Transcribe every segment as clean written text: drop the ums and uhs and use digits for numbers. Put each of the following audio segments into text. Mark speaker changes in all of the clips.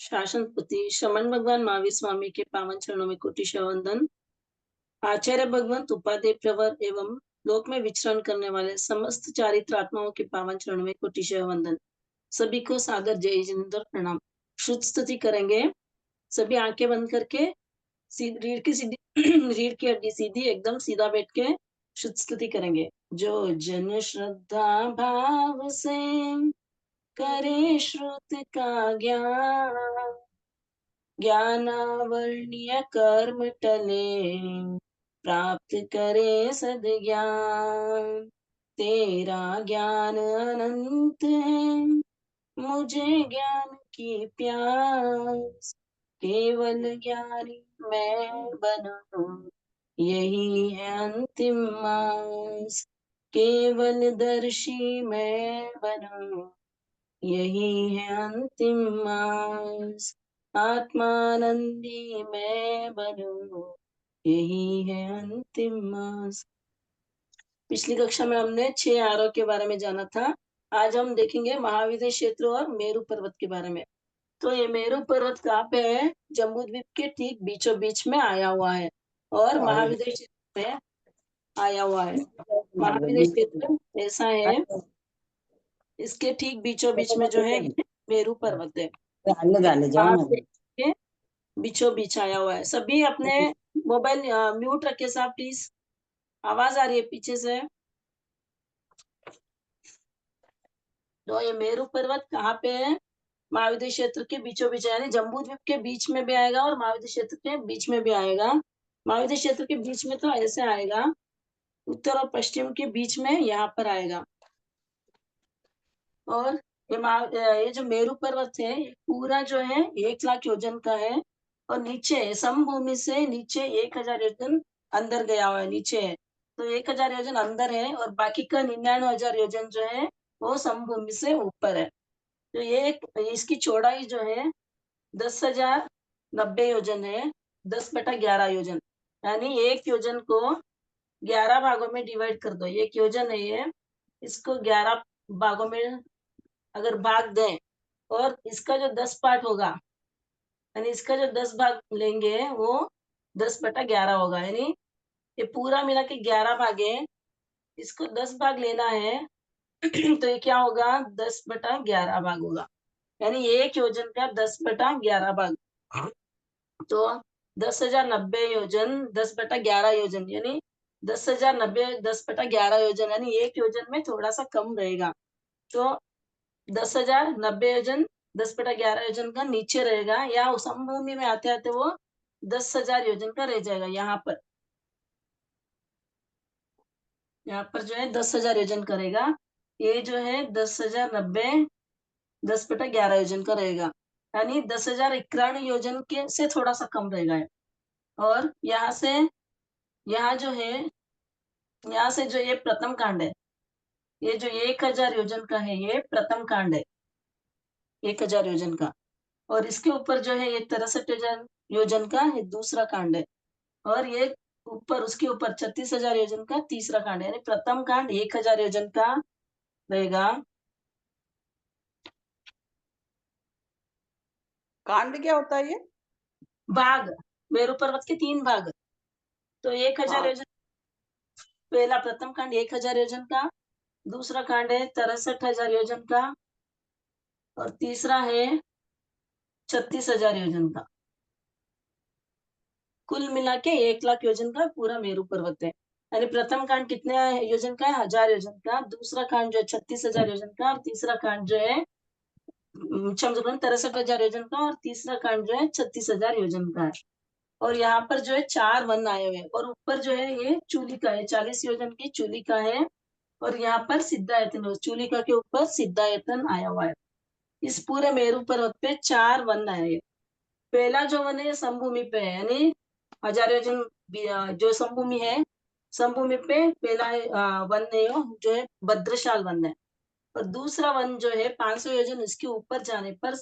Speaker 1: शासनपति श्रमण भगवान महावीर स्वामी के पावन चरणों में कोटि वंदन। आचार्य भगवंत उपाध्याय प्रवर एवं लोक में विचरण करने वाले समस्त चारित्र आत्माओं के पावन चरणों में कोटि वंदन। सभी को सादर जय जिनेन्द्र प्रणाम। श्रुत स्तुति करेंगे। सभी आंखें बंद करके रीढ़ की सीधी रीढ़ की हड्डी सीधी एकदम सीधा बैठ के श्रुत स्तुति करेंगे। जो जन श्रद्धा भाव से करे श्रुत का ज्ञान, ज्ञानावर्ण्य कर्म टले, प्राप्त करे सद्ज्ञान। तेरा ज्ञान अनंत है, मुझे ज्ञान की प्यास, केवल ज्ञानी मैं बनूं, यही है अंतिम मास। केवल दर्शी मैं बनूं, यही है अंतिम मास। आत्मानंदी मैं बनूं, यही है अंतिम मास। पिछली कक्षा में हमने 6 आरोह के बारे में जाना था। आज हम देखेंगे महाविद्य क्षेत्र और मेरू पर्वत के बारे में। तो ये मेरू पर्वत कहाँ पे है? जम्बूद्वीप के ठीक बीचों बीच में आया हुआ है और महाविद्य क्षेत्र में आया हुआ है। महाविद्य क्षेत्र ऐसा है, इसके ठीक बीचों बीच में जो है मेरू पर्वत है। के बीचों बीच आया हुआ है। सभी अपने मोबाइल म्यूट रखे साहब प्लीज, आवाज आ रही है पीछे से। तो ये मेरू पर्वत कहाँ पे है? महाविद्य क्षेत्र के बीचों बीच, यानी जम्बूद्वीप के बीच में भी आएगा और महाविद्य क्षेत्र के बीच में भी आएगा। महाविद्य क्षेत्र के बीच में तो ऐसे आएगा, उत्तर और पश्चिम के बीच में यहाँ पर आएगा। और ये जो मेरू पर्वत है ये पूरा जो है 1,00,000 योजन का है और नीचे समभूमि से नीचे 1,000 योजन अंदर गया हुआ है, नीचे है। तो 1,000 योजन अंदर है और बाकी का 99,000 योजन जो है वो समभूमि से ऊपर है। तो ये इसकी चौड़ाई जो है 10,090 योजन है, 10/11 योजन, यानी एक योजन को 11 भागों में डिवाइड कर दो। एक योजन है ये, इसको 11 भागों में अगर भाग दें और इसका जो 10 पार्ट होगा, यानी इसका जो 10 भाग लेंगे वो 10/11 होगा, यानी ये पूरा मिला के 11 भाग है, इसको 10 भाग लेना है तो ये क्या होगा? 10/11 भाग होगा, यानी एक योजन का 10/11 भाग। तो 10,090 योजन 10/11 योजन, यानी 10,090 10/11 योजन, यानी एक योजन में थोड़ा सा कम रहेगा। तो 10,090 योजन 10/11 योजन का नीचे रहेगा, या समभूमि में आते आते वो 10,000 योजन का रह जाएगा। यहाँ पर जो है 10,000 योजन करेगा। ये जो है 10,090 10/11 योजन का रहेगा, यानी 10,091 योजन के से थोड़ा सा कम रहेगा। और यहाँ से यहाँ जो है, यहाँ से जो ये प्रथम कांड है, ये जो 1,000 योजन का है ये प्रथम कांड है, 1,000 योजन का। और इसके ऊपर जो है ये 63,000 योजन का ये दूसरा कांड है, और ये ऊपर उसके ऊपर 36,000 योजन का तीसरा कांड है, यानी प्रथम कांड 1,000 योजन का रहेगा।
Speaker 2: कांड क्या होता है ये?
Speaker 1: भाग, मेरू पर्वत के 3 भाग। तो 1,000 योजन, पहला प्रथम कांड 1,000 योजन का, दूसरा कांड है 63,000 योजन का, और तीसरा है 36,000 योजन का। कुल मिला के 1,00,000 योजन का पूरा मेरू पर्वत है। यानी प्रथम कांड कितने योजन का है? 1,000 योजन का, दूसरा कांड जो है 36,000 योजन का, और तीसरा कांड जो है 63,000 योजन का, और तीसरा कांड जो है 36,000 योजन का है। और यहाँ पर जो है 4 वन आए हुए हैं, और ऊपर जो है ये चूलिका है, 40 योजन की चूलिका है, और यहाँ पर सिद्धायतन, चूलिका के ऊपर सिद्धायतन आया हुआ है। इस पूरे मेरू पर्वत पे 4 वन आए हैं। पहला जो वन है समभूमि पे है, यानी 1,000 योजन जो समभूमि है, समभूमि पे पहला वन है जो है भद्रशाल वन है, और दूसरा वन जो है 500 योजन इसके ऊपर जाने पर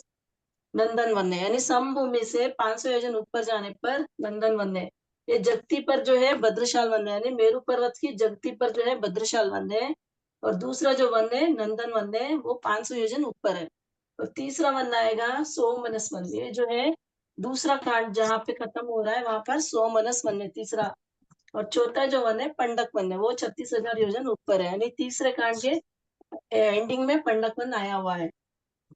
Speaker 1: नंदन वन है, यानी समभूमि से 500 योजन ऊपर जाने पर नंदन वन है। ये जगती पर जो है भद्रशाल वन है, यानी मेरू पर्वत की जगती पर जो है भद्रशाल वन है, और दूसरा जो वन है नंदन वन है वो 500 योजन ऊपर है। और तीसरा वन आएगा सोमनस वन। ये जो है दूसरा कांड जहाँ पे खत्म हो रहा है वहां पर सोमनस वन है तीसरा। और चौथा जो वन है पंडक वन है, वो 36,000 योजन ऊपर है, यानी तीसरे कांड के एंडिंग में पंडक वन आया हुआ है।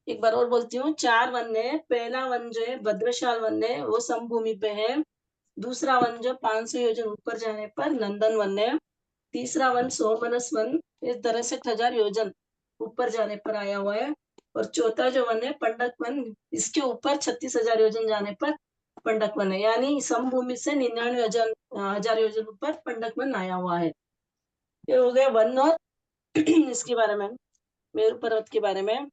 Speaker 1: एक बार और बोलती हूँ, 4 वन है। पहला वन जो है भद्रशाल वन है, वो समभूमि पे है। दूसरा वन जो 500 योजन ऊपर जाने पर नंदन वन है। तीसरा वन सोमनस वन, इस तरह से 1000 योजन ऊपर जाने पर आया हुआ है। और चौथा जो वन है पंडक वन, इसके ऊपर 36,000 योजन जाने पर पंडक वन है, यानी समभूमि से 99,000 योजन ऊपर पंडक वन आया हुआ है। ये हो गया वन और इसके बारे में, मेरु पर्वत के बारे में।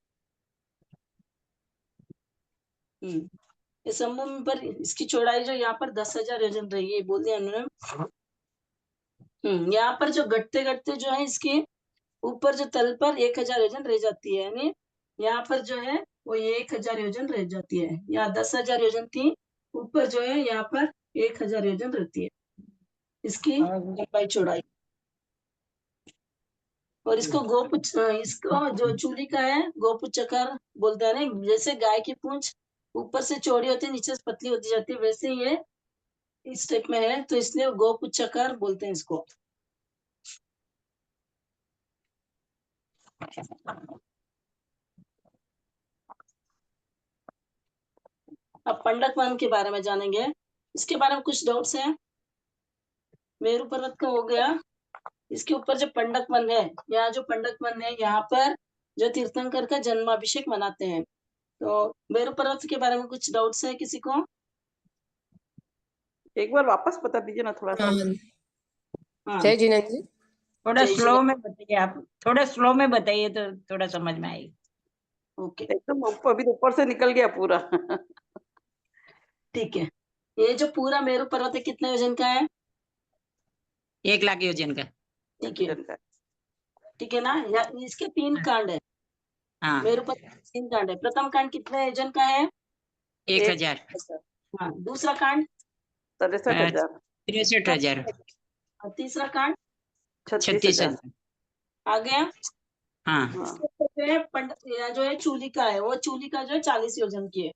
Speaker 1: ये समभूमि पर इसकी चौड़ाई जो यहाँ पर 10,000 योजन रही है, बोल दिया उन्होंने। यहाँ पर जो घटते घटते जो है इसके ऊपर जो तल पर 1,000 योजन रह जाती है, यानी यहाँ पर जो है वो 1,000 योजन रह जाती है। यहाँ 10,000 योजन थी, ऊपर जो है यहाँ पर 1,000 योजन रहती है इसकी लंबाई चौड़ाई। और इसको इसको जो चूली का है गोपुचकर बोलते हैं ना, जैसे गाय की पूंछ ऊपर से चौड़ी होती है नीचे से पतली होती जाती है, वैसे ये इस टाइप में है, तो इसलिए गोपुचकर बोलते हैं इसको। अब पंडक वन के बारे में जानेंगे, इसके बारे में कुछ डाउट्स हैं? मेरु पर्वत का हो गया। इसके ऊपर जो पंडक वन है, यहाँ जो पंडक वन है यहाँ पर जो तीर्थंकर का जन्माभिषेक मनाते हैं। तो मेरु पर्वत के बारे में कुछ डाउट्स है किसी को?
Speaker 2: एक बार वापस बता दीजिए ना थोड़ा सा।
Speaker 1: हाँ,
Speaker 3: जय जिनेन्द्र जी।
Speaker 4: थोड़ा
Speaker 1: जय
Speaker 4: स्लो में बताइए, आप थोड़ा स्लो में बताइए तो थोड़ा समझ में आएगी।
Speaker 1: ओके,
Speaker 2: एकदम अभी तो ऊपर से निकल गया पूरा।
Speaker 1: ठीक है। ये जो पूरा मेरु पर्वत है कितने वजन का है?
Speaker 4: 1,00,000 योजन का।
Speaker 1: ठीक है ना? या इसके 3 कांड है।
Speaker 4: हाँ,
Speaker 1: मेरु पर्वत के 3 कांड है। प्रथम कांड कितने वजन का है?
Speaker 4: 1,000।
Speaker 1: हाँ, दूसरा कांड
Speaker 2: 63,000।
Speaker 4: 63,000।
Speaker 1: और तीसरा कांड
Speaker 2: 36,000।
Speaker 4: 36,000।
Speaker 1: आ गया।
Speaker 4: हाँ,
Speaker 1: इसके ऊपर जो है या जो है चूली का है, वो चूली का जो है 40 योजन की है।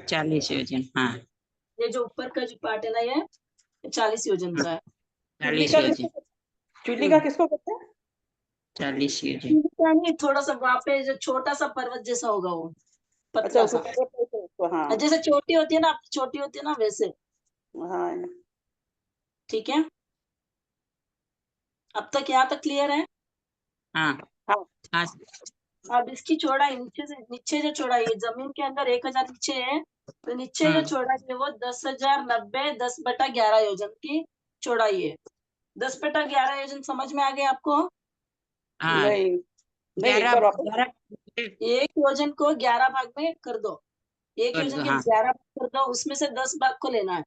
Speaker 4: 40 योजन। हाँ,
Speaker 1: ये जो ऊपर का जो पार्ट है ना, ये 40 योजन का है।
Speaker 4: 40 योजन।
Speaker 2: चूली का किसको कहते हैं?
Speaker 4: 40 योजन।
Speaker 1: चूली का नहीं, थोड़ा सा वहाँ पे जो छोटा सा पर्वत जैसा होगा वो,
Speaker 2: अच्छा,
Speaker 1: पतला
Speaker 2: उसको
Speaker 1: सा,
Speaker 2: कहते हैं उसको। हाँ
Speaker 1: जैसे चोटी होती है ना, छोटी होती है ना वैसे।
Speaker 2: हाँ।
Speaker 1: ठीक है, अब तक यहाँ तक क्लियर है?
Speaker 4: हाँ
Speaker 2: हाँ।
Speaker 4: हाँ,
Speaker 1: अब इसकी चौड़ाई नीचे जो चौड़ाई है, जमीन के अंदर 1,000 नीचे है, तो नीचे जो चौड़ाई है वो 10,090 10/11 योजन की चौड़ाई है। 10/11 योजन समझ में आ गया आपको?
Speaker 4: हाँ।
Speaker 2: नहीं नहीं, एक
Speaker 4: 11
Speaker 2: बार वापस।
Speaker 4: 11
Speaker 1: एक योजन को 11 भाग में कर दो। एक
Speaker 4: कर
Speaker 1: योजन
Speaker 4: दो,
Speaker 1: के
Speaker 4: हाँ।
Speaker 1: 11 भाग कर दो, उसमें से 10 भाग को लेना है।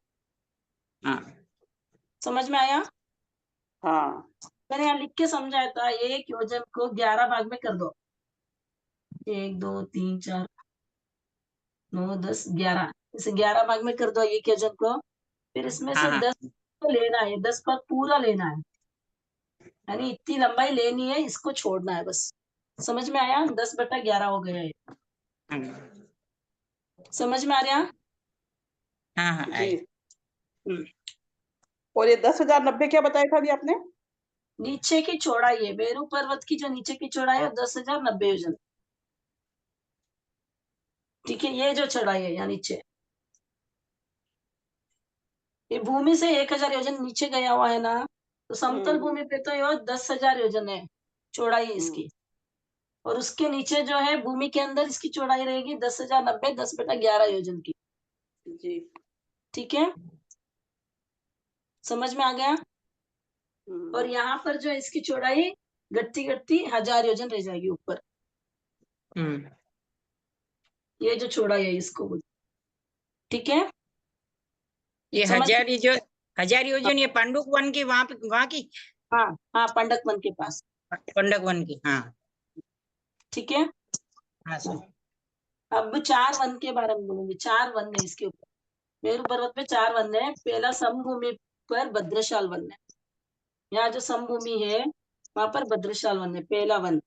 Speaker 4: हाँ,
Speaker 1: समझ में आया?
Speaker 2: हाँ
Speaker 1: मैंने यहाँ लिख के समझाया था, एक योजन को 11 भाग में कर दो। 1 2 3 4 9 10 11, इसे 11 भाग में कर दो एक योजन को। फिर इसमें से
Speaker 4: हाँ,
Speaker 1: 10 को लेना है, 10 भाग पूरा लेना है, यानी इतनी लंबाई लेनी है, इसको छोड़ना है बस। समझ में आया? 10/11 हो गया है।
Speaker 4: हाँ,
Speaker 1: समझ में आ रहा?
Speaker 4: हाँ, हाँ,
Speaker 2: जी।
Speaker 1: हम्म।
Speaker 2: और ये 10,090 क्या बताया था अभी आपने?
Speaker 1: नीचे की चौड़ाई है, मेरु पर्वत की जो नीचे की चौड़ाई है 10,090 योजन। ठीक है, ये जो चौड़ाई है यहाँ नीचे, ये भूमि से 1,000 योजन नीचे गया हुआ है ना, तो समतल भूमि पे तो ये 10,000 योजन है चौड़ाई इसकी। और उसके नीचे जो है भूमि के अंदर इसकी चौड़ाई रहेगी 10,090 10/11 योजन की।
Speaker 2: जी।
Speaker 1: ठीक है, समझ में आ गया?
Speaker 2: हम्म।
Speaker 1: और यहाँ पर जो इसकी चौड़ाई घटती घटती 1,000 योजन रह जाएगी ऊपर। ये जो चौड़ाई है इसको बोलते, ठीक है?
Speaker 4: ये
Speaker 1: समझ-
Speaker 4: 1,000 योजन, ये पांडुक वन की वहाँ की
Speaker 1: हाँ हाँ, पंडक वन के पास।
Speaker 4: पंडक वन की। हाँ
Speaker 1: ठीक है,
Speaker 4: हाँ सर।
Speaker 1: अब 4 वन के बारे में बोलूंगी। 4 वन है इसके ऊपर, मेरु पर्वत पे 4 वन है। पहला समभूमि पर भद्रशाल वन है, यहाँ जो समभूमि है वहां पर भद्रशाल वन है, पहला वन।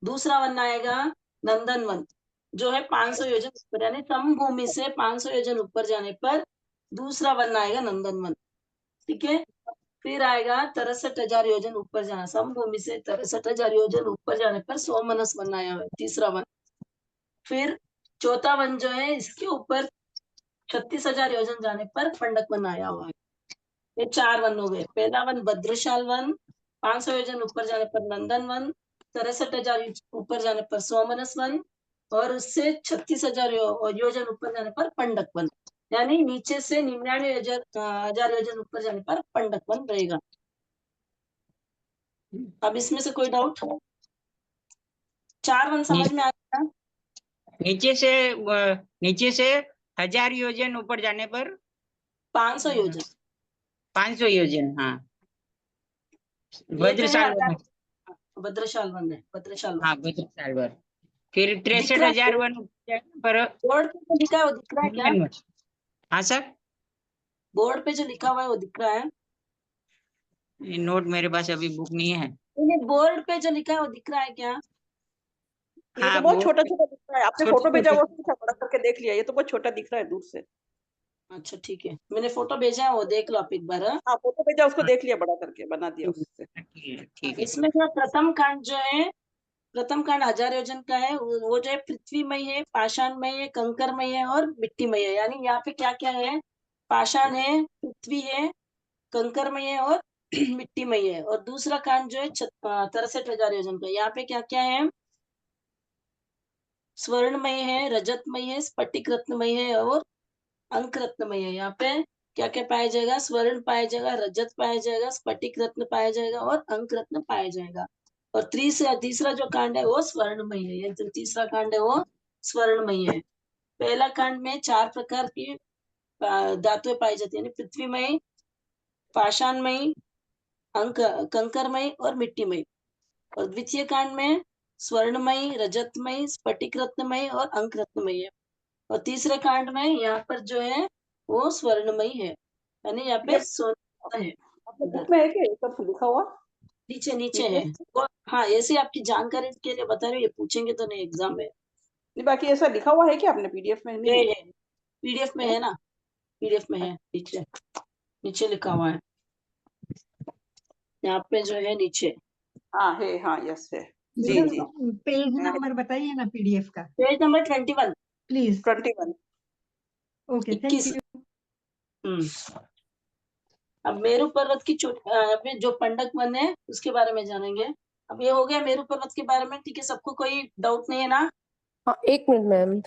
Speaker 1: दूसरा वन आएगा नंदन वन, जो है 500 योजन ऊपर, यानी समभूमि से 500 योजन ऊपर जाने पर दूसरा वन आएगा नंदन वन। ठीक है, फिर आएगा 63,000 योजन ऊपर जाना, समभूमि से 63,000 योजन ऊपर जाने पर सोमनस वन आया है, तीसरा वन। फिर चौथा वन जो है इसके ऊपर 36,000 योजन जाने पर पंडक वन आया हुआ है। ये 4 वन हो गए। पहला वन भद्रशाल वन, 500 योजन ऊपर जाने पर नंदन वन, 63,000 ऊपर जाने पर सोमनस वन, और उससे 36,000 योजन ऊपर जाने पर पंडक वन। यानी नीचे से 99,000 योजन ऊपर जाने पर पंडक वन रहेगा। अब इसमें से कोई डाउट? 4 वन समझ में आ गया?
Speaker 4: नीचे से 1000 योजन ऊपर जाने पर
Speaker 1: 500 योजन,
Speaker 4: 500 योजन। हाँ,
Speaker 1: ये जो है
Speaker 4: भद्रशाल वन।
Speaker 1: भद्रशाल वन है, भद्रशाल वन।
Speaker 4: हाँ, भद्रशाल वन। फिर
Speaker 1: दिख रहा
Speaker 4: 63,000
Speaker 1: है
Speaker 4: वन ऊपर जाने पर
Speaker 1: बोर्ड पे जो लिखा है वो दिख रहा है क्या?
Speaker 4: नंदन वन। हाँ सर,
Speaker 1: बोर्ड पे जो लिखा हुआ है वो दिख रहा है?
Speaker 4: ये नोट मेरे पास अभी बुक नहीं है।
Speaker 1: नहीं, बोर्ड पे जो लिखा है वो दिख रहा है क्या?
Speaker 2: ये तो
Speaker 4: हाँ,
Speaker 2: बहुत
Speaker 4: वो
Speaker 2: छोटा छोटा दिख रहा है। आपने
Speaker 4: छोटे
Speaker 2: फोटो भेजा,
Speaker 4: छोटे।
Speaker 2: वो सोचा बड़ा करके देख लिया, ये तो बहुत छोटा दिख रहा है दूर से।
Speaker 1: अच्छा ठीक है, मैंने फोटो भेजा है, वो देख लो आप एक बार। हाँ?
Speaker 2: हाँ, फोटो भेजा, उसको
Speaker 4: हाँ,
Speaker 2: देख लिया, बड़ा करके बना दिया उससे।
Speaker 4: ठीक है।
Speaker 1: इसमें जो प्रथम कांड जो है, प्रथम कांड 1000 योजन का है, वो जो है पृथ्वीमय है, पाषाणमय है, कंकरमय है और मिट्टीमय है। यानी यहाँ पे क्या क्या है? पाषाण है, पृथ्वी है, कंकरमय है और मिट्टीमय है। और दूसरा कांड जो है 63,000 योजन का, यहाँ पे क्या क्या है? स्वर्णमय है, रजतमय है, स्फटिक रत्नमय है और अंक रत्नमय है। यहाँ पे क्या क्या पाया जाएगा? स्वर्ण पाया जाएगा, रजत पाया जाएगा, स्फटिक रत्न पाया जाएगा और अंक रत्न पाया जाएगा। और तीसरा जो कांड है वो स्वर्णमय है। ये जो तीसरा कांड है वो स्वर्णमय है। पहला कांड में 4 प्रकार की धातुएं पाई जाती है, यानी पृथ्वीमय, पाषाणमय, अंक कंकरमय और मिट्टीमय। और द्वितीय कांड में स्वर्णमय, रजतमय, स्फटिक रत्नमय और अंक रत्नमय है। और तीसरे कांड में यहाँ पर जो है वो स्वर्णमयी है, यानी यहाँ पे
Speaker 2: ये
Speaker 1: सोना है।
Speaker 2: आपने बुक में है क्या ये सब लिखा हुआ
Speaker 1: नीचे नीचे है
Speaker 2: पीडीएफ?
Speaker 1: वो। हाँ, ऐसे आपकी जानकारी के लिए बता रहे हो, ये पूछेंगे तो नहीं एग्जाम में।
Speaker 2: नहीं, बाकी ऐसा लिखा हुआ है क्या आपने पीडीएफ में? नहीं
Speaker 1: ये पीडीएफ में
Speaker 2: है?
Speaker 1: है ना, पीडीएफ में है, नीचे नीचे लिखा हुआ है, यहाँ पे जो है नीचे।
Speaker 2: हाँ है, हाँ यस है। जी जी।
Speaker 3: मैडम पेज नंबर बताइए ना पीडीएफ का
Speaker 1: page number 21।
Speaker 3: Please.
Speaker 2: 21।
Speaker 3: Okay, thank
Speaker 1: 21।
Speaker 3: You.
Speaker 1: अब मेरू पर्वत की अभी जो पंडक वन है उसके बारे में जानेंगे। अब ये हो गया मेरू पर्वत के बारे में, ठीक है? सबको कोई डाउट नहीं है ना?
Speaker 5: हाँ, एक मिनट मैम।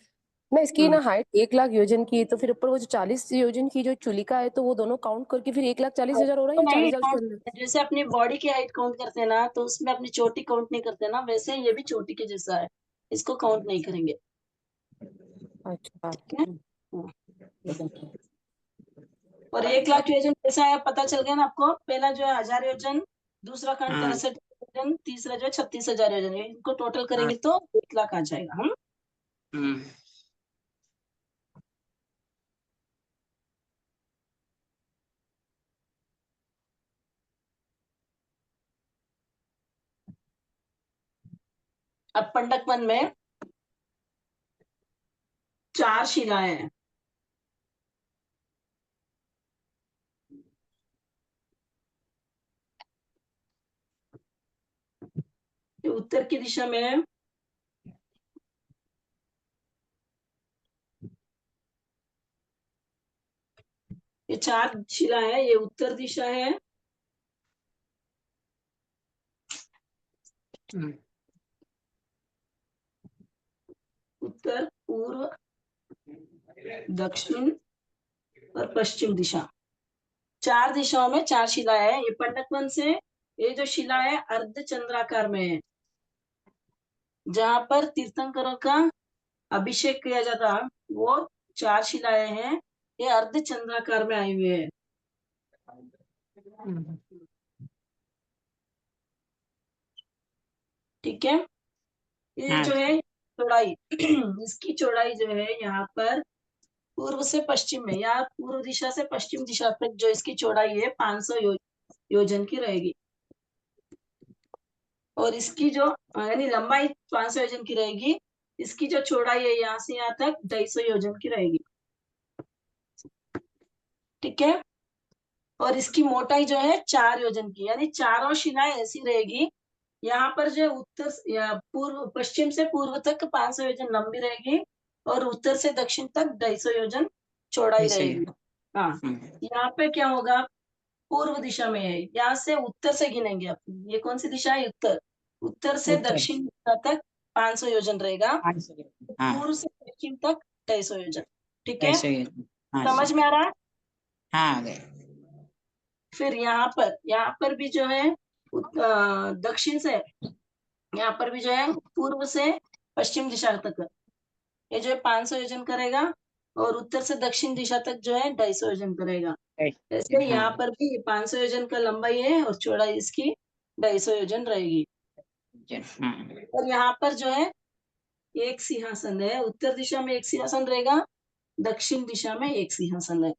Speaker 5: ना इसकी
Speaker 1: हम्म।
Speaker 5: ना हाइट 1,00,000 योजन की है, तो फिर ऊपर वो जो 40 योजन की जो चुलिका है, तो वो दोनों काउंट करके फिर 1,40,000 हो रहा है
Speaker 1: तो
Speaker 5: या
Speaker 1: नहीं
Speaker 5: 40,000 के अंदर?
Speaker 1: जैसे अपनी बॉडी की हाइट काउंट करते हैं ना, तो उसमें अपनी चोटी काउंट नहीं करते ना, वैसे ये भी चोटी के जैसा है, इसको काउंट नहीं करेंगे।
Speaker 5: अच्छा।
Speaker 1: ठीक है? और 1,00,000 योजन कैसा है पता चल गया ना आपको? पहला जो है 1000 योजन, दूसरा खंड
Speaker 4: हाँ।
Speaker 1: 63 योजन, तीसरा जो है 36,000 योजन। इनको टोटल करेंगे तो 1,00,000 आ जाएगा। हम
Speaker 4: हम्म।
Speaker 1: अब पंडक वन में 4 शिलाएं हैं। ये उत्तर की दिशा में है, ये 4 शिला है। ये उत्तर दिशा है, उत्तर, पूर्व, दक्षिण और पश्चिम दिशा। 4 दिशाओं में 4 शिलाएं हैं। ये पंडक वन से ये जो शिला है अर्ध चंद्राकार में है, जहां पर तीर्थंकरों का अभिषेक किया जाता, वो 4 शिलाएं हैं। ये अर्ध चंद्राकार में आई हुई है। ठीक है? ये
Speaker 4: हाँ।
Speaker 1: जो है चौड़ाई इसकी चौड़ाई जो है यहाँ पर पूर्व से पश्चिम में, या पूर्व दिशा से पश्चिम दिशा तक जो इसकी चौड़ाई है 500 योजन की रहेगी। और इसकी जो यानी लंबाई 500 योजन की रहेगी, इसकी जो चौड़ाई है यहाँ से यहाँ तक 250 योजन की रहेगी, ठीक है। और इसकी मोटाई जो है 4 योजन की, यानी चारों शिलाएं ऐसी रहेगी। यहाँ पर जो उत्तर या पूर्व पश्चिम से पूर्व तक 500 योजन लंबी रहेगी और उत्तर से दक्षिण तक 250 योजन चौड़ाई
Speaker 4: ऐसे ही।
Speaker 1: रहेगी। हाँ, यहाँ पे क्या होगा, पूर्व दिशा में है, यहाँ से उत्तर से गिनेंगे अपन। ये कौन सी दिशा है, उत्तर। उत्तर से
Speaker 4: उत्तर।
Speaker 1: दक्षिण दिशा तक 500 योजन रहेगा,
Speaker 4: 500 हाँ
Speaker 1: पूर्व से पश्चिम तक 250 योजन, ठीक है।
Speaker 4: ऐसे ही। हाँ
Speaker 1: समझ
Speaker 4: सर।
Speaker 1: में आ रहा है।
Speaker 4: हाँ आ गए।
Speaker 1: फिर यहाँ पर भी जो है दक्षिण से, यहाँ पर भी जो है पूर्व से पश्चिम दिशा तक ये जो है 500 योजन करेगा और उत्तर से दक्षिण दिशा तक जो है 250 योजन करेगा। ऐसे यहाँ
Speaker 4: हाँ
Speaker 1: पर भी 500 योजन का लंबाई है और चौड़ाई इसकी 250 योजन रहेगी।
Speaker 4: हाँ
Speaker 1: और यहाँ पर जो है एक सिंहासन है, उत्तर दिशा में एक सिंहासन रहेगा, दक्षिण दिशा में एक सिंहासन है,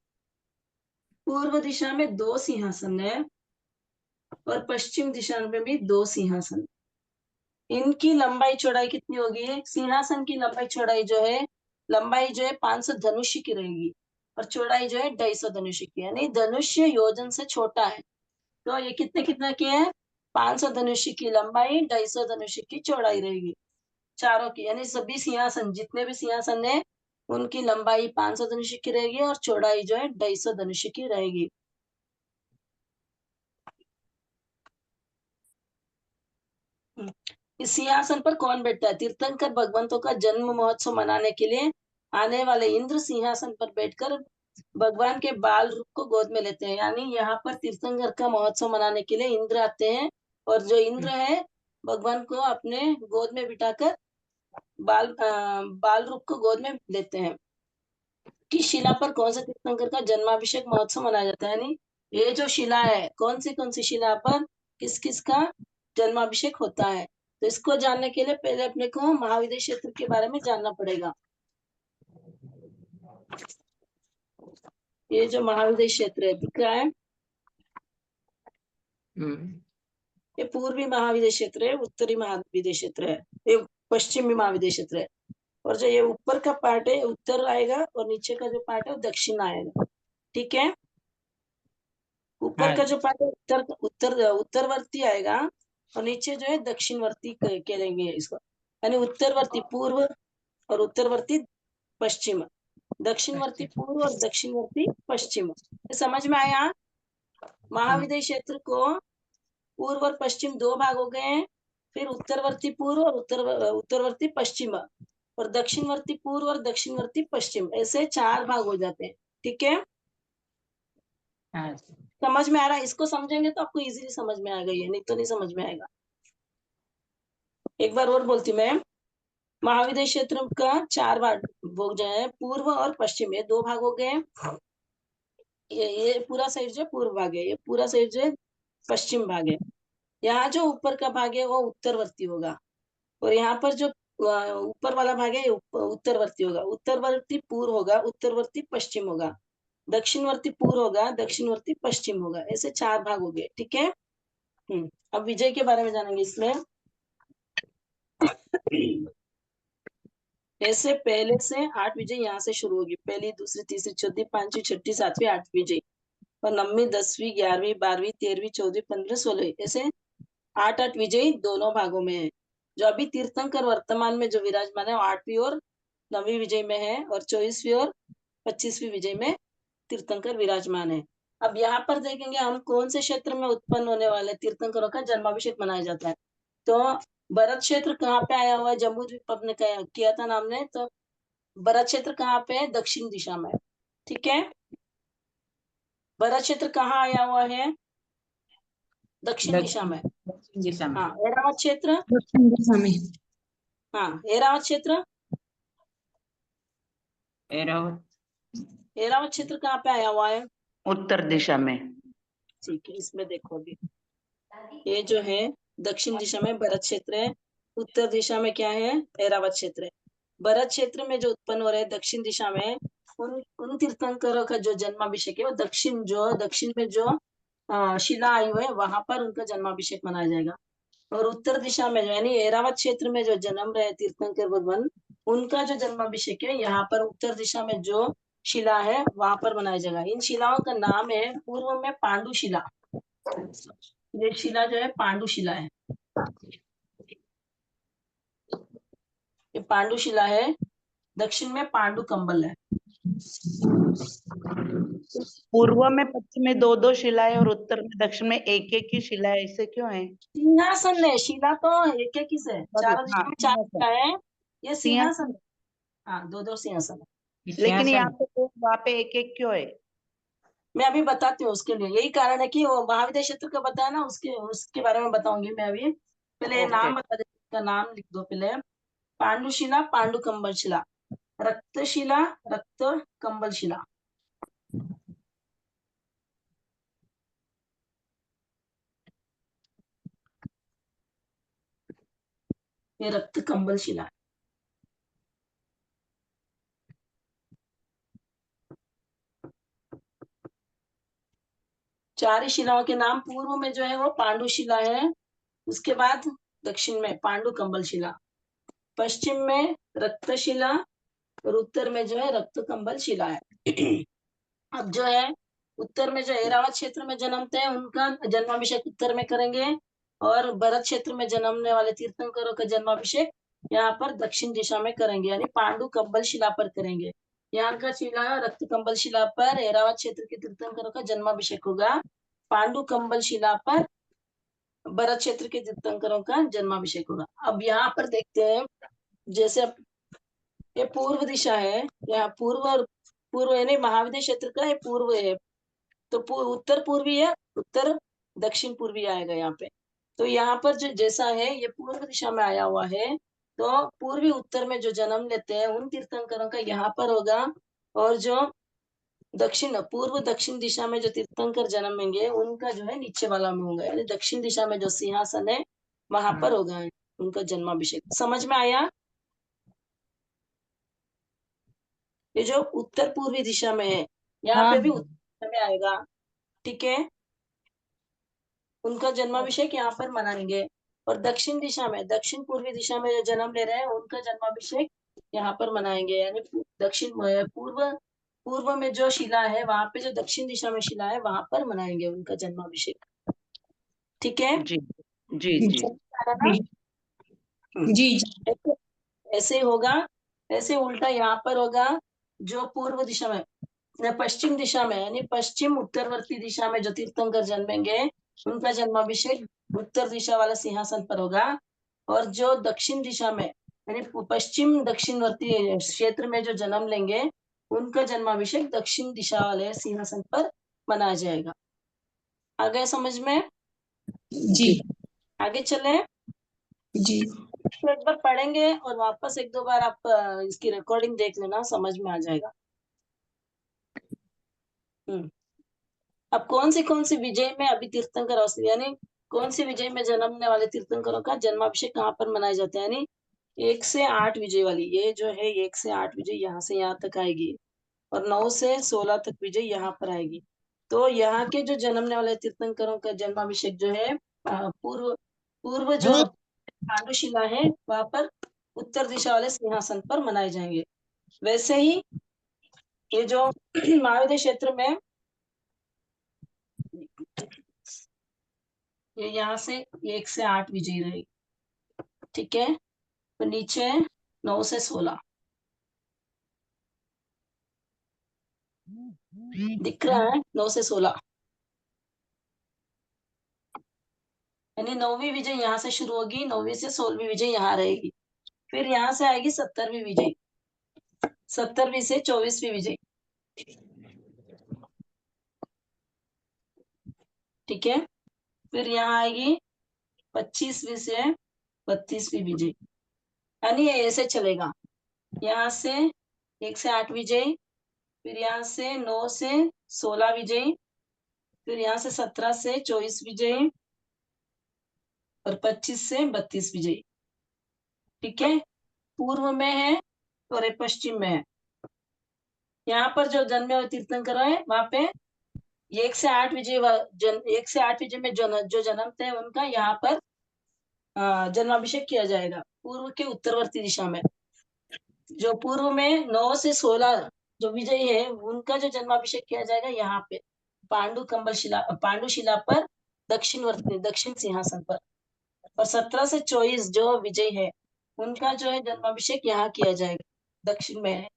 Speaker 1: पूर्व दिशा में 2 सिंहासन है और पश्चिम दिशा में भी 2 सिंहासन। इनकी लंबाई चौड़ाई कितनी होगी, सिंहासन की लंबाई चौड़ाई जो है, लंबाई जो है 500 धनुष्य की रहेगी और चौड़ाई जो है 250 धनुष्य की, यानी धनुष्य योजन से छोटा है। तो ये कितने की है, 500 धनुष्य की लंबाई, 250 धनुष्य की चौड़ाई रहेगी चारों की, यानी सभी सिंहासन, जितने भी सिंहासन है उनकी लंबाई 500 धनुष्य की रहेगी और चौड़ाई जो है 250 धनुष्य की रहेगी। इस सिंहासन पर कौन बैठता है, तीर्थंकर भगवंतों का जन्म महोत्सव मनाने के लिए आने वाले इंद्र सिंहासन पर बैठकर भगवान के बाल रूप को गोद में लेते हैं। यानी यहाँ पर तीर्थंकर का महोत्सव मनाने के लिए इंद्र आते हैं और जो इंद्र है भगवान को अपने गोद में बिठाकर बाल रूप को गोद में लेते हैं। किस शिला पर कौन से तीर्थंकर का जन्माभिषेक महोत्सव मनाया जाता है, यानी ये जो शिला है कौन सी शिला पर किस किस का जन्माभिषेक होता है। तो इसको जानने के लिए पहले अपने को महाविद्य क्षेत्र के बारे में जानना पड़ेगा। ये जो महाविद्य क्षेत्र है दिख रहा है, ये पूर्वी महाविद्य क्षेत्र है, उत्तरी महाविद्य क्षेत्र है, ये पश्चिमी महाविद्य क्षेत्र है। और जो ये ऊपर का पार्ट है उत्तर आएगा और नीचे का जो पार्ट है दक्षिण आएगा, ठीक है। ऊपर का जो पार्ट है उत्तरवर्ती आएगा और नीचे जो है दक्षिणवर्ती कहेंगे इसको, यानी उत्तरवर्ती पूर्व और उत्तरवर्ती पश्चिम, दक्षिणवर्ती पूर्व और दक्षिणवर्ती पश्चिम। समझ में आया। महाविद्य क्षेत्र को पूर्व और पश्चिम 2 भाग हो गए हैं, फिर उत्तरवर्ती पूर्व और उत्तरवर्ती पश्चिम और दक्षिणवर्ती पूर्व और दक्षिणवर्ती पश्चिम, ऐसे 4 भाग हो जाते हैं, ठीक है। समझ में आ रहा है। इसको समझेंगे तो आपको इजीली समझ में आएगा, ये नहीं तो नहीं समझ में आएगा। एक बार और बोलती मैं, महाविद्य क्षेत्र का 4 भाग हो जाए, पूर्व और पश्चिम, ये 2 भाग हो गए। ये पूरा साइड जो पूर्व भाग है, ये पूरा साइड जो पश्चिम भाग है। यहाँ जो ऊपर का भाग है वो उत्तरवर्ती होगा और यहाँ पर जो ऊपर वाला भाग है उत्तरवर्ती होगा, उत्तरवर्ती पूर्व होगा, उत्तरवर्ती पश्चिम होगा, दक्षिणवर्ती पूर्व होगा, दक्षिणवर्ती पश्चिम होगा, ऐसे 4 भाग हो गए, ठीक है। अब विजय के बारे में जानेंगे। इसमें ऐसे पहले से 8 विजय यहाँ से शुरू होगी, पहली, दूसरी, तीसरी, चौथी, 5वीं, 6ठी, 7वीं, 8वीं विजय, और 9वीं, 10वीं, 11वीं, 12वीं, 13वीं, 14वीं, 15वीं, 16वीं, ऐसे 8 विजयी दोनों भागों में है। जो अभी तीर्थंकर वर्तमान में जो विराजमान है वो 8वीं और 9वीं विजय में है और 24वीं और 25वीं विजय में तीर्थंकर विराजमान है। अब यहाँ पर देखेंगे हम कौन से क्षेत्र में उत्पन्न होने वाले तीर्थंकरों का जन्माभिषेक मनाया जाता है। तो भरत क्षेत्र कहाँ पे आया हुआ है, जम्मू द्वीप ने किया था नाम ने, तो भरत क्षेत्र कहाँ पे है, दक्षिण दिशा में, ठीक है। भरत क्षेत्र कहाँ आया हुआ है, दक्षिण दिशा में। हाँ, ऐरावत क्षेत्र,
Speaker 3: दक्षिण दिशा में।
Speaker 1: हाँ, ऐरावत क्षेत्र, ऐरावत क्षेत्र कहाँ पे आया हुआ है,
Speaker 4: उत्तर दिशा में।
Speaker 1: ठीक है। इसमें देखो अभी ये जो है दक्षिण दिशा में भरत क्षेत्र है, उत्तर दिशा में क्या है, ऐरावत क्षेत्र है। भरत क्षेत्र में जो उत्पन्न हो रहे हैं दक्षिण दिशा में, उन तीर्थंकरों का जो जन्माभिषेक है वो दक्षिण में जो शिला आई हुई है वहां पर उनका जन्माभिषेक मनाया जाएगा। और उत्तर दिशा में यानी ऐरावत क्षेत्र में जो जन्म रहे तीर्थंकर भगवान, उनका जो जन्माभिषेक है यहाँ पर उत्तर दिशा में जो शिला है वहां पर बनाया जाएगा। इन शिलाओं का नाम है पूर्व में पांडु शिला। ये शिला जो है पांडु शिला है, ये पांडु शिला है। दक्षिण में पांडु कंबल है।
Speaker 6: पूर्व में पश्चिम में दो दो शिलाएं और उत्तर में दक्षिण में एक एक ही शिला है, ऐसे क्यों है?
Speaker 1: सिंहासन है, शिला तो एक एक ही से है, चारों दिशा
Speaker 6: हाँ,
Speaker 1: में चार
Speaker 6: सिंहासन।
Speaker 1: शिला है, ये सिंहासन
Speaker 6: सिंहासन।
Speaker 1: है। हाँ, दो दो सिंहासन है।
Speaker 6: लेकिन यहाँ
Speaker 4: सिंहासन।
Speaker 6: पे तो वहाँ पे एक एक क्यों है?
Speaker 1: मैं अभी बताती हूँ उसके लिए, यही कारण है कि वो महाविद्या क्षेत्र का बताया ना, उसके बारे में बताऊंगी मैं अभी। पहले ये
Speaker 6: ओके।
Speaker 1: नाम बता देती हूँ, उसका नाम लिख दो पहले। पांडुशिला, पांडु कंबल शिला, रक्तशिला, रक्त कंबल शिला। ये रक्त कंबल शिला है। चार ही शिलाओं के नाम, पूर्व में जो है वो पांडु शिला है, उसके बाद दक्षिण में पांडु कंबल शिला, पश्चिम में रक्तशिला और उत्तर में जो है रक्त कंबल शिला है। अब जो है उत्तर में जो ऐरावत क्षेत्र में जन्मते हैं उनका जन्माभिषेक उत्तर में करेंगे, और भरत क्षेत्र में जन्मने वाले तीर्थंकरों का जन्माभिषेक यहाँ पर दक्षिण दिशा में करेंगे, यानी पांडु कंबल शिला पर करेंगे। यहाँ का शिला रक्त कंबल शिला पर ऐरावत क्षेत्र के तीर्थंकरों का जन्माभिषेक होगा, पांडु कंबल शिला पर भरत क्षेत्र के तीर्थंकरों का जन्माभिषेक होगा। अब यहाँ पर देखते हैं, जैसे ये पूर्व दिशा है, यहाँ पूर्व यानी महाविद्या क्षेत्र का ये पूर्व है, तो उत्तर पूर्वी है, उत्तर दक्षिण पूर्वी आएगा यहाँ पे। तो यहाँ पर जो जैसा है ये पूर्व दिशा में आया हुआ है, तो पूर्वी उत्तर में जो जन्म लेते हैं उन तीर्थंकरों का यहाँ पर होगा, और जो दक्षिण पूर्व दक्षिण दिशा में जो तीर्थंकर जन्मेंगे उनका जो है नीचे वाला में होगा, यानी दक्षिण दिशा में जो सिंहासन है वहां पर होगा उनका जन्माभिषेक। समझ में आया? ये जो उत्तर पूर्वी दिशा में है यहाँ पे भी उत्तर दिशा में आएगा, ठीक है, उनका जन्माभिषेक यहाँ पर मनाएंगे। और दक्षिण दिशा में, दक्षिण पूर्वी दिशा में जो जन्म ले रहे हैं उनका जन्माभिषेक यहाँ पर मनाएंगे, यानी दक्षिण पूर्व में जो शिला है वहां पे जो दक्षिण दिशा में शिला है वहां पर मनाएंगे उनका जन्माभिषेक, ठीक है।
Speaker 6: जी जी जी
Speaker 3: जी
Speaker 1: ऐसे होगा, ऐसे उल्टा यहाँ पर होगा, जो पूर्व दिशा में पश्चिम दिशा में, यानी पश्चिम उत्तरवर्ती दिशा में जो तीर्थंकर जन्मेंगे उनका जन्माभिषेक उत्तर दिशा वाला सिंहासन पर होगा, और जो दक्षिण दिशा में यानी पश्चिम दक्षिणवर्ती क्षेत्र में जो जन्म लेंगे उनका जन्माभिषेक दक्षिण दिशा वाले सिंहासन पर मनाया जाएगा। आ गया समझ में?
Speaker 3: जी
Speaker 1: आगे चले।
Speaker 3: जी
Speaker 1: तो एक बार पढ़ेंगे और वापस एक दो बार आप इसकी रिकॉर्डिंग देख लेना, समझ में आ जाएगा। अब कौन सी विजय में अभी तीर्थंकर अवस्था, यानी कौन सी विजय में जन्मने वाले तीर्थंकरों का जन्माभिषेक कहाँ पर मनाया जाता है, यानी 1 से 8 विजय वाली, ये जो है 1 से 8 विजय यहाँ से यहाँ तक आएगी, और 9 से 16 तक विजय यहाँ पर आएगी। तो यहाँ के जो जन्मने वाले तीर्थंकरों का जन्माभिषेक जो है पूर्व जो पांडुशिला है वहां पर उत्तर दिशा वाले सिंहासन पर मनाए जाएंगे। वैसे ही ये जो महाविद्या क्षेत्र में ये यहाँ से 1 से 8 विजयी रहेगी, ठीक है, तो नीचे 9 से 16 दिख रहा है, 9 से 16, यानी 9वीं विजय यहाँ से शुरू होगी, 9वीं से 16वीं विजय यहाँ रहेगी, फिर यहाँ से आएगी 70वीं विजय, 70वीं से 24वीं विजय, ठीक है, फिर यहाँ आएगी 25वीं से 32वीं विजय, यानी ये ऐसे चलेगा, यहाँ से 1 से 8 विजय, फिर यहाँ से 9 से 16 विजय, फिर यहाँ से 17 से 24 विजय, और 25 से 32 विजय, ठीक है, पूर्व में है और पश्चिम में है। यहाँ पर जो जन्मे हुए तीर्थंकर है वहां पे 1 से 8 विजय 1 से 8 विजय में जो जन्मते हैं उनका यहाँ पर जन्माभिषेक किया जाएगा पूर्व के उत्तरवर्ती दिशा में। जो पूर्व में 9 से 16 जो विजयी है उनका जो जन्माभिषेक किया जाएगा यहाँ पे पांडुशिला पर दक्षिण सिंहासन पर। और 17 से 24 जो विजयी है उनका जो है जन्माभिषेक यहाँ किया जाएगा, दक्षिण में है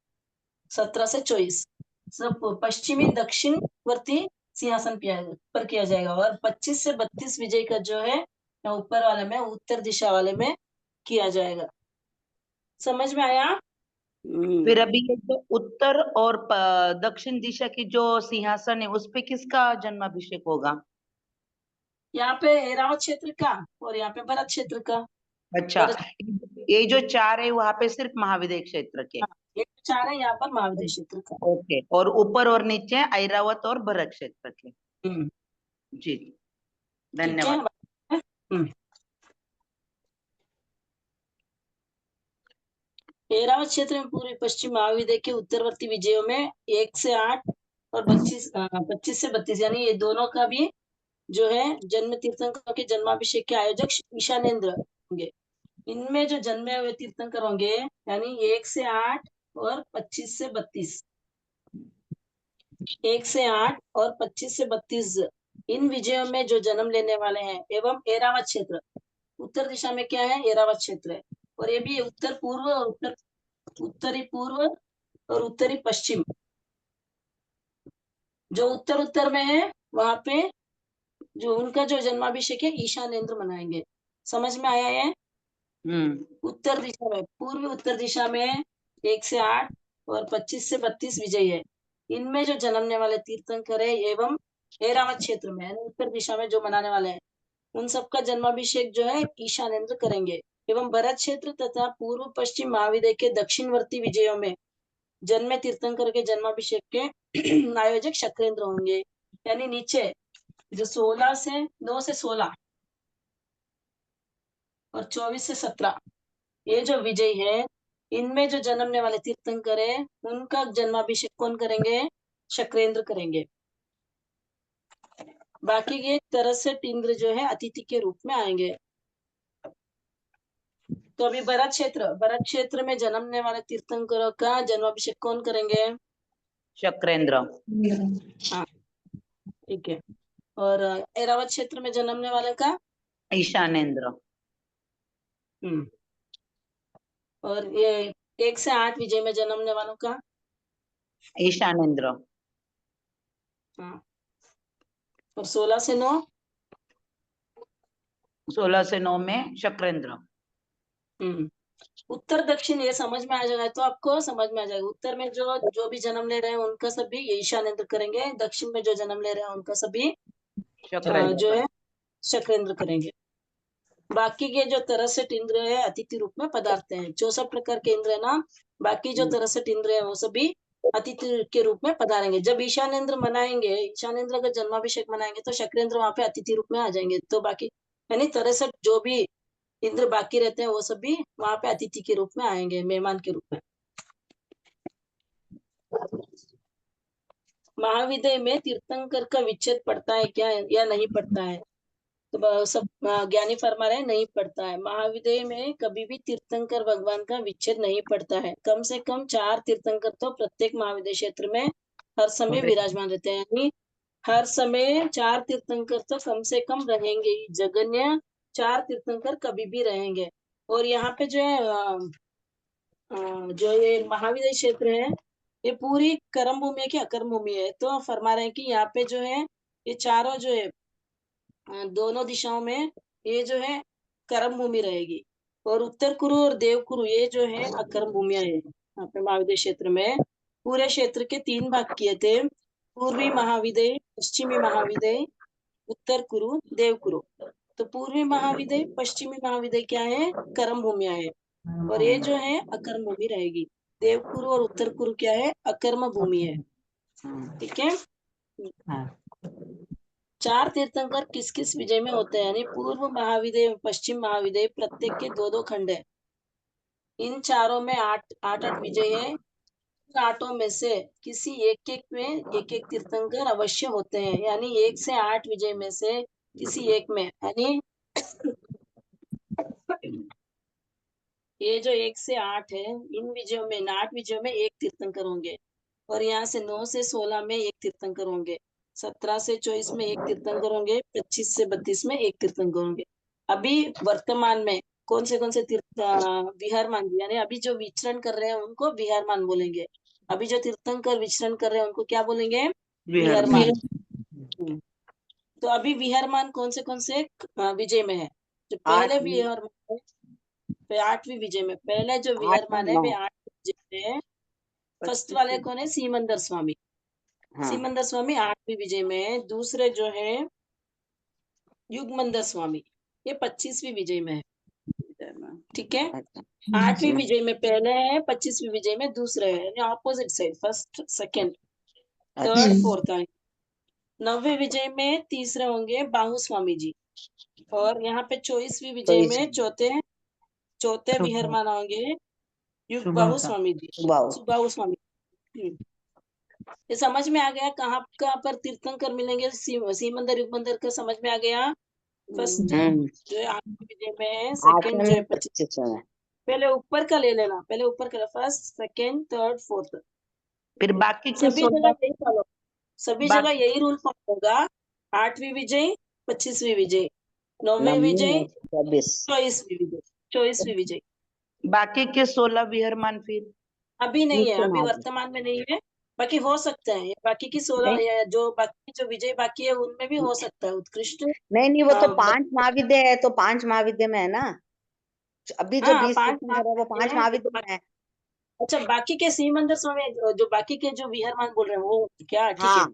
Speaker 1: 17 से 24 सब पश्चिमी दक्षिणवर्ती सिंहासन पर किया जाएगा। और 25 से 32 विजय का जो है ऊपर वाले में उत्तर दिशा वाले में किया जाएगा। समझ में आया?
Speaker 6: फिर अभी ये जो उत्तर और दक्षिण दिशा की जो सिंहासन है उस पे किसका जन्माभिषेक होगा?
Speaker 1: यहाँ पे एरावत क्षेत्र का और यहाँ पे भरत क्षेत्र का।
Speaker 6: अच्छा, ये जो 4 है वहां पे सिर्फ महाविद्य क्षेत्र के।
Speaker 1: ये 4 है यहाँ पर महाविद्य क्षेत्र का।
Speaker 6: ओके, और ऊपर और नीचे ऐरावत और भरत क्षेत्र के। जी, धन्यवाद।
Speaker 1: एरावत क्षेत्र में पूर्वी पश्चिम महाविद्य के उत्तरवर्ती विजयों में 1 से 8 और 25 से 32 यानी ये दोनों का भी जो है जन्म तीर्थंकर के जन्माभिषेक के आयोजक ईशानेंद्र होंगे। इनमें जो जन्मे हुए तीर्थंकर होंगे यानी 1 से 8 और 25 से 32, 1 से 8 और 25 से 32 इन विजयों में जो जन्म लेने वाले हैं। एवं एरावत क्षेत्र उत्तर दिशा में क्या है? एरावत क्षेत्र है। और ये भी उत्तर पूर्व और उत्तरी पूर्व और उत्तरी पश्चिम। जो उत्तर में है वहां पे जो उनका जो जन्माभिषेक है ईशानेंद्र मनाएंगे। समझ में आया है? उत्तर दिशा में पूर्वी उत्तर दिशा में 1 से 8 और 25 से 32 विजयी है। इनमें जो जन्मने वाले तीर्थंकर है एवं एरावत क्षेत्र में उत्तर दिशा में जो मनाने वाले हैं उन सबका जन्माभिषेक जो है ईशानेंद्र करेंगे। एवं भरत क्षेत्र तथा पूर्व पश्चिम महाविद्य के दक्षिणवर्ती विजयों में जन्मे तीर्थंकर के जन्माभिषेक के आयोजक शक्रेंद्र होंगे। यानी नीचे जो 9 से 16 और 24 से 17 ये जो विजय है इनमें जो जन्मने वाले तीर्थंकर है उनका जन्माभिषेक कौन करेंगे? शक्रेंद्र करेंगे। बाकी के तरसठ इंद्र जो है अतिथि के रूप में आएंगे। तो अभी भरत क्षेत्र में जन्मने वाले तीर्थंकरों का जन्माभिषेक कौन करेंगे?
Speaker 6: शक्रेंद्र।
Speaker 1: हाँ ठीक है। और एरावत क्षेत्र में जन्मने वाले का
Speaker 6: ईशानेंद्र।
Speaker 1: और ये 1 से 8 विजय में जन्मने वालों का
Speaker 6: ईशानेंद्र।
Speaker 1: हाँ। और 16 से 9
Speaker 6: में शक्रेंद्र।
Speaker 1: उत्तर दक्षिण ये समझ में आ जाएगा तो आपको समझ में आ जाएगा। उत्तर में जो भी जन्म ले रहे हैं उनका सभी ईशानेंद्र करेंगे। दक्षिण में जो जन्म ले रहे हैं उनका सभी जो है शक्रेंद्र करेंगे। बाकी के जो 63 इंद्र है अतिथि रूप में पधारते हैं। 64 प्रकार के इंद्र है ना, बाकी जो 63 इंद्र है वो सभी अतिथि के रूप में पधारेंगे। जब ईशानेंद्र मनाएंगे, ईशानेंद्र का जन्माभिषेक मनाएंगे तो शक्रेंद्र वहां पे अतिथि रूप में आ जाएंगे। तो बाकी यानी 63 जो भी इंद्र बाकी रहते हैं वो सभी वहां पे अतिथि के रूप में आएंगे, मेहमान के रूप में। महाविद्य में तीर्थंकर का विच्छेद पड़ता है क्या या नहीं पड़ता है? तो सब ज्ञानी फरमा रहे नहीं पड़ता है। महाविद्य में कभी भी तीर्थंकर भगवान का विच्छेद नहीं पड़ता है। कम से कम 4 तीर्थंकर तो प्रत्येक महाविद्य क्षेत्र में हर समय विराजमान रहते हैं। यानी हर समय 4 तीर्थंकर तो कम से कम रहेंगे ही। जगन्य 4 तीर्थंकर कभी भी रहेंगे। और यहाँ पे जो है जो ये महाविद्य क्षेत्र है ये पूरी कर्म भूमि है कि अकर्म भूमि है? तो फरमा रहे हैं कि यहाँ पे जो है ये चारों जो है दोनों दिशाओं में ये जो है कर्म भूमि रहेगी। और उत्तर कुरु और देव कुरु ये जो है अकर्म भूमिया है। यहाँ पे महाविद्य क्षेत्र में पूरे क्षेत्र के 3 भाग किए थे, पूर्वी महाविद्य, पश्चिमी महाविद्य, उत्तर कुरु, देव कुरु। तो पूर्वी महाविद्य पश्चिमी महाविद्य क्या है? कर्म भूमिया है। और ये जो है अकर्म भूमि रहेगी। देव कुरु और उत्तर कुरु क्या है? अकर्म भूमि है। ठीक है। 4 तीर्थंकर किस किस विजय में होते हैं? यानी पूर्व महाविद्य, पश्चिम महाविद्य, प्रत्येक के 2-2 खंड है। इन चारों में 8 विजय है। 8 में से किसी एक में एक तीर्थंकर अवश्य होते हैं। यानी 1 से 8 विजय में से किसी एक में, यानी ये जो 1 से 8 है, इन विजयों में 8 विजयों में एक तीर्थंकर होंगे और यहाँ से 9 से 16 में एक तीर्थंकर होंगे, 17 से 24 में एक तीर्थंकर होंगे, 25 से 32 में एक तीर्थंकर होंगे। अभी वर्तमान में कौन से तीर्थ विहारमान यानी अभी जो विचरण कर रहे हैं उनको विहारमान बोलेंगे। अभी जो तीर्थंकर विचरण कर रहे हैं उनको क्या बोलेंगे? विहारमान। तो अभी विहारमान कौन से विजय में है? जो पहले विहारमान है 8वीं विजय में, पहले जो विहारमान है वे 8वीं विजय में है। फर्स्ट वाले कौन है? सीमंदर स्वामी। सीमंदर स्वामी 8वीं विजय में है। दूसरे जो है युगमंदर स्वामी, ये 25वीं विजय में है। ठीक है, 8वीं विजय में पहले है, 25वीं विजय में दूसरे है, यानी opposite side, first second third fourth है। 9वीं विजय में तीसरे होंगे बाहु स्वामी जी और यहाँ पे 24वीं विजय में चौथे विहारमान होंगे युग बाहु स्वामी जी, सुबाहु स्वामी। ये समझ में आ गया कहाँ कहाँ पर तीर्थंकर मिलेंगे? सीमंदर युगमंदर का समझ में आ गया। फर्स्ट जो है 8वीं विजय में है, सेकंड जो है 25 में। पहले ऊपर का ले लेना, पहले ऊपर का, फर्स्ट सेकंड थर्ड फोर्थ,
Speaker 6: फिर बाकी के
Speaker 1: सभी जगह यही फॉलो, सभी जगह यही रूल फॉलो होगा। 8वीं विजय, 25वीं विजय, 9वीं विजय, 24वीं विजय।
Speaker 6: बाकी के 16 विहारमान फिर
Speaker 1: अभी नहीं है, अभी वर्तमान में नहीं है, बाकी हो सकते हैं। बाकी की 16 जो बाकी जो विजय बाकी है उनमें भी हो सकता है उत्कृष्ट।
Speaker 7: नहीं वो तो 5 महाविद्या है, तो 5 महाविद्या में है ना अभी जो 20
Speaker 1: 5
Speaker 7: है वो 5 महाविद्या में है।
Speaker 1: अच्छा, बाकी के सीमंदर स्वामी जो बाकी के जो विहारमान बोल रहे हैं वो क्या? ठीक है,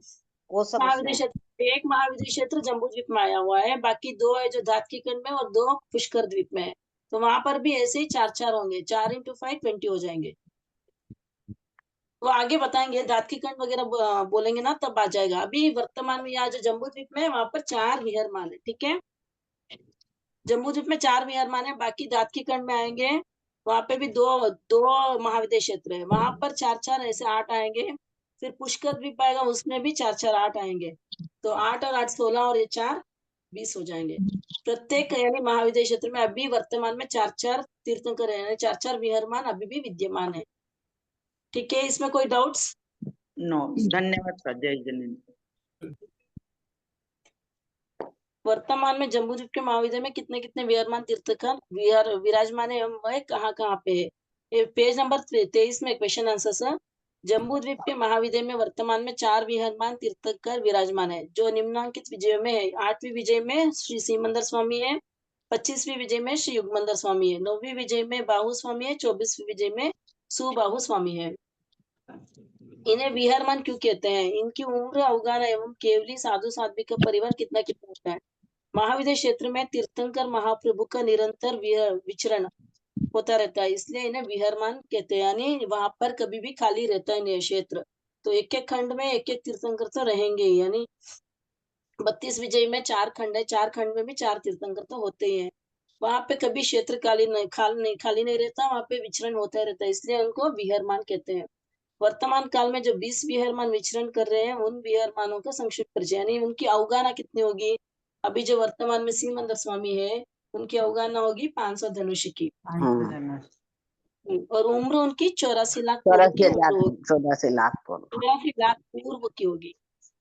Speaker 7: वो सब
Speaker 1: महाविद्य क्षेत्र, एक महाविद्य क्षेत्र जम्बू द्वीप में आया हुआ है, बाकी 2 है जो धातकीकंड में और 2 पुष्कर द्वीप में है। तो वहां पर भी ऐसे ही 4-4 होंगे, 4 × 5 20 हो जाएंगे। वो आगे बताएंगे, धातकीकंड वगैरह बोलेंगे ना तब आ जाएगा। अभी वर्तमान में यहाँ जो जम्बू द्वीप में है वहां पर 4 विहारमान है। ठीक है, जम्बू द्वीप में 4 विहारमान है, बाकी धातकीकंड में आएंगे, वहां पे भी दो महाविद्य क्षेत्र है, वहां पर 4-4 ऐसे 8 आएंगे। फिर पुष्कर द्वीप आएगा, उसमें भी 4-4 8 आएंगे। तो 8 और 8 16 और ये 4 20 हो जाएंगे। प्रत्येक यानी महाविद्य क्षेत्र में अभी वर्तमान में 4-4 तीर्थंकर है, 4-4 विहारमान अभी भी विद्यमान है। ठीक है, इसमें कोई डाउट्स?
Speaker 6: नो, धन्यवाद सर, जय जिनेन्द्र।
Speaker 1: वर्तमान में जम्बू द्वीप के महाविद्य में कितने कितने विहारमान तीर्थंकर विराजमान है, कहाँ कहाँ पे है? ये पेज नंबर 23 में क्वेश्चन आंसर सर। जम्बू द्वीप के महाविद्य में वर्तमान में 4 विहारमान तीर्थंकर विराजमान है, जो निम्नांकित विजय में है। 8वीं विजय में श्री सीमंदर स्वामी है, 25वीं विजय में श्री युगमंदर स्वामी है, 9वीं विजय में बाहु स्वामी है, 24वीं विजय में सुबाहु स्वामी है। इन्हें विहारमान क्यों कहते हैं? इनकी उम्र, अवगान एवं केवली साधु साध्वी का परिवार कितना कितना होता है। महाविद्य क्षेत्र में तीर्थंकर महाप्रभु का निरंतर विचरण होता रहता है, इसलिए इन्हें विहारमान कहते हैं, यानी वहां पर कभी भी खाली रहता है नहीं क्षेत्र। तो एक एक खंड में एक एक तीर्थंकर तो रहेंगे, यानी 32 विजय में 4 खंड है, 4 खंड में भी 4 तीर्थंकर तो होते ही हैं। वहां पे कभी क्षेत्र खाली नहीं रहता, वहां पे विचरण होता रहता है, इसलिए उनको विहारमान कहते हैं। वर्तमान काल में जो 20 विहारमान विचरण कर रहे हैं उन विहारमानों का संक्षिप्त परिचय, यानी उनकी अवगाना कितनी होगी। अभी जो वर्तमान में सीमंदर स्वामी है उनकी अवगाना होगी 500 धनुष की, और उम्र उनकी 84 लाख पूर्व की होगी।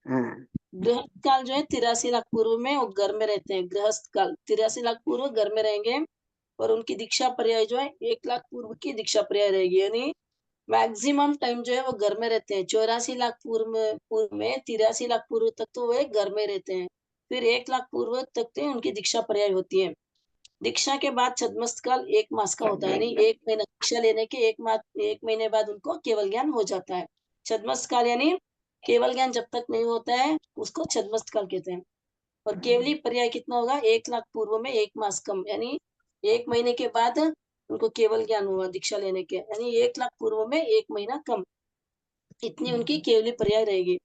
Speaker 1: गृहस्थ काल जो है 83 लाख पूर्व में वो घर में रहते हैं। गृहस्थ काल 83 लाख पूर्व घर में रहेंगे, और उनकी दीक्षा पर्याय जो है 1 लाख पूर्व की दीक्षा पर्याय रहेगी, यानी मैक्सिमम टाइम जो है वो घर में रहते हैं। 84 लाख पूर्व में 83 लाख पूर्व तक तो वो घर में रहते हैं, फिर 1 लाख पूर्व तक तो उनकी दीक्षा पर्याय होती है। दीक्षा के बाद छद्मस्त काल 1 मास का होता है, यानी 1 महीना दीक्षा लेने के 1 महीने बाद उनको केवल ज्ञान हो जाता है। छद्मस्त काल यानी केवल ज्ञान जब तक नहीं होता है उसको छद्मस्त काल कहते हैं। और केवली पर्याय कितना होगा? 1 लाख पूर्व में 1 मास कम, यानी 1 महीने के बाद उनको केवल ज्ञान हुआ दीक्षा लेने के, यानी 1 लाख पूर्व में 1 महीना कम, इतनी उनकी केवली पर्याय रहेगी।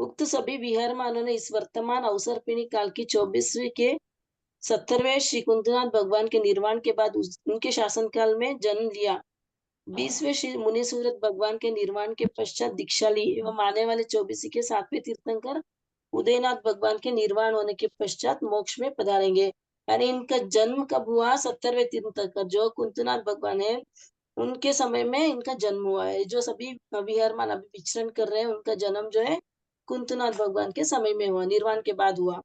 Speaker 1: उक्त सभी विहारमानों ने इस वर्तमान अवसर पीढ़ी काल की 24वीं के 70वें श्री कुंतनाथ भगवान के निर्वाण के बाद उनके शासन काल में जन्म लिया। 20वें श्री मुनि सूरत भगवान के निर्वाण के पश्चात दीक्षा ली एवं आने वाले 24 के 7वें तीर्थंकर उदयनाथ भगवान के निर्वाण होने के पश्चात मोक्ष में पधारेंगे। यानी इनका जन्म कब हुआ? 70वें तीर्थंकर जो कुंतुनाथ भगवान है उनके समय में इनका जन्म हुआ है। जो सभी विहरमान अभी विचरण कर रहे हैं उनका जन्म जो है कुंतुनाथ भगवान के समय में हुआ, निर्वाण के बाद हुआ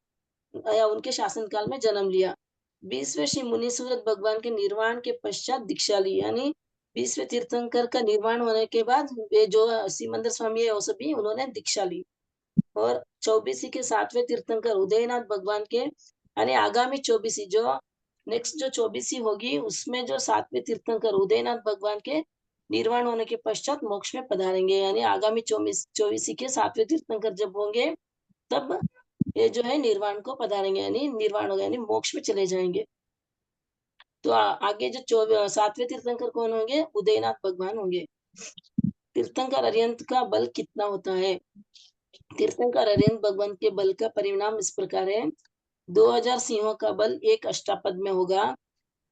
Speaker 1: या उनके शासन काल में जन्म लिया। 20वें श्री मुनि सूरत भगवान के निर्वाण के पश्चात दीक्षा ली, यानी 20वें तीर्थंकर का निर्वाण होने के बाद ये जो सिमंदर स्वामी है वो सभी उन्होंने दीक्षा ली। और 24 के 7वें तीर्थंकर उदयनाथ भगवान के, यानी आगामी 24 जो नेक्स्ट जो 24 होगी उसमें जो 7वें तीर्थंकर उदयनाथ भगवान के निर्वाण होने के पश्चात मोक्ष में पधारेंगे। यानी आगामी 24 के 7वें तीर्थंकर जब होंगे तब ये जो है निर्वाण को पधारेंगे, यानी निर्वाण होगा यानी मोक्ष में चले जाएंगे। तो आगे जो 7वें तीर्थंकर कौन होंगे? उदयनाथ भगवान होंगे। तीर्थंकर अरिहंत का बल कितना होता है? तीर्थंकर अरिहंत भगवान के बल का परिणाम इस प्रकार है। 2000 सिंहों का बल एक अष्टापद में होगा,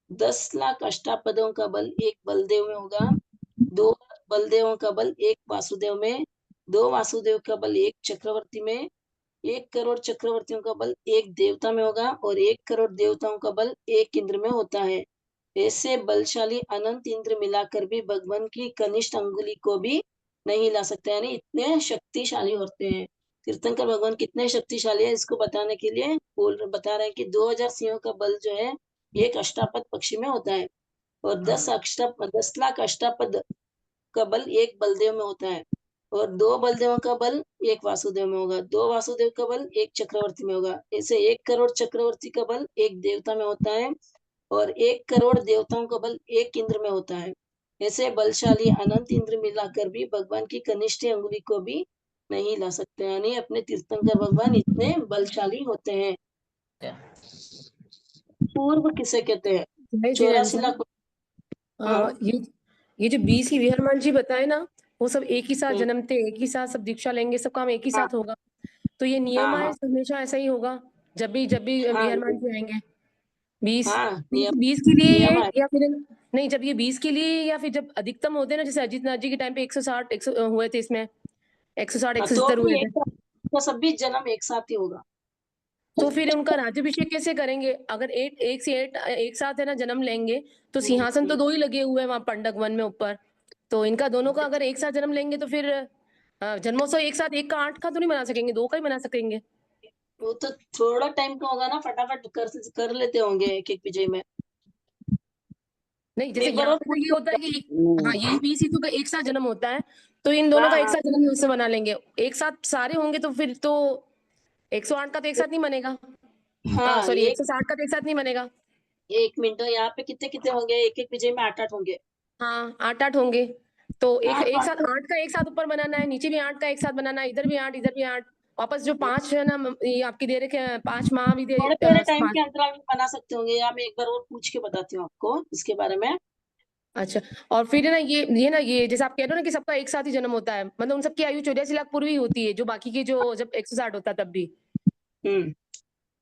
Speaker 1: 10 लाख अष्टापदों का बल एक बलदेव में होगा, 2 बलदेवों का बल एक वासुदेव में, 2 वासुदेव का बल एक चक्रवर्ती में, 1 करोड़ चक्रवर्तियों का बल एक देवता में होगा और 1 करोड़ देवताओं का बल एक इंद्र में होता है। ऐसे बलशाली अनंत इंद्र मिलाकर भी भगवान की कनिष्ठ अंगुली को भी नहीं ला सकते, यानी इतने शक्तिशाली होते हैं। तीर्थंकर भगवान कितने शक्तिशाली है इसको बताने के लिए बता रहे हैं कि 2000 सिंहों का बल जो है एक अष्टापद पक्षी में होता है और 10 लाख अष्टापद का बल एक बलदेव में होता है और 2 बलदेवों का बल एक वासुदेव में होगा, 2 वासुदेव का बल एक चक्रवर्ती में होगा। ऐसे 1 करोड़ चक्रवर्ती का बल एक देवता में होता है और 1 करोड़ देवताओं का बल एक इंद्र में होता है। ऐसे बलशाली अनंत इंद्र मिलाकर भी भगवान की कनिष्ठ अंगुली को भी नहीं ला सकते, यानी अपने तीर्थंकर भगवान इतने बलशाली होते हैं। पूर्व किसे कहते हैं?
Speaker 5: जय
Speaker 1: 84
Speaker 5: श्री
Speaker 1: लाख।
Speaker 5: राम। ये जो 20 ही विहरमान जी बताए ना, वो सब एक ही साथ
Speaker 1: हम्म।
Speaker 5: जन्मते, एक ही साथ सब दीक्षा लेंगे, सब काम एक ही
Speaker 1: हाँ
Speaker 5: साथ होगा। तो ये नियम
Speaker 1: हाँ
Speaker 5: है, हमेशा ऐसा ही होगा जब भी
Speaker 1: हाँ
Speaker 5: विहरमान जी आएंगे। 20
Speaker 1: हाँ नियम
Speaker 5: 20 के लिए
Speaker 1: नियम
Speaker 5: ये
Speaker 1: है।
Speaker 5: या फिर नहीं, जब ये 20 के लिए या फिर जब अधिकतम होते हैं ना, जैसे अजित नाथ जी के टाइम पे 160 हुए थे, इसमें 160
Speaker 1: तो
Speaker 5: 170 हुए
Speaker 1: भी
Speaker 5: थे।
Speaker 1: तो सभी जन्म एक साथ ही होगा।
Speaker 5: तो फिर उनका राज्याभिषेक कैसे करेंगे? अगर एक साथ है ना जन्म लेंगे, तो सिंहासन तो 2 ही लगे हुए हैं वहां पंडक वन में ऊपर। तो इनका दोनों का अगर एक साथ जन्म लेंगे तो फिर जन्मोत्सव एक साथ, एक का 8 का तो नहीं मना सकेंगे, 2 का ही मना सकेंगे।
Speaker 1: वो तो थोड़ा टाइम का होगा ना, फटाफट कर लेते होंगे एक एक विजय में।
Speaker 5: नहीं, जैसे
Speaker 1: एक बार
Speaker 5: यहाँ
Speaker 1: और
Speaker 5: पे तो ये होता है कि हाँ, यही 20 हितों का एक साथ जन्म होता है, तो इन दोनों का एक
Speaker 1: हाँ
Speaker 5: साथ जन्म उत्सव मना लेंगे। एक साथ सारे होंगे तो फिर तो 108 का तो एक साथ नहीं मनेगा।
Speaker 1: हाँ
Speaker 5: सॉरी, 160 का तो एक साथ नहीं मनेगा।
Speaker 1: एक मिनट, यहाँ पे कितने कितने होंगे? एक एक विजय में 8 होंगे।
Speaker 5: हाँ, 8 होंगे। तो
Speaker 1: हाँ
Speaker 5: एक
Speaker 1: तो
Speaker 5: साथ 8 का एक साथ ऊपर बनाना है, नीचे भी 8 का एक साथ बनाना है, इधर भी 8 इधर भी 8। वापस जो 5 है ना, ये आपकी दे रखे हैं 5 माह भी दे
Speaker 1: थोड़े थोड़े टाइम
Speaker 5: 5।
Speaker 1: के अंतराल में बना सकते होंगे, या मैं एक बार और पूछ के बताती हूँ आपको इसके बारे में।
Speaker 5: अच्छा, और फिर है ना ये जैसे आप कह रहे हो ना कि सबका एक साथ ही जन्म होता है, मतलब उन सबकी आयु 84 लाख पूर्व ही होती है, जो बाकी के जो जब 160 होता है तब भी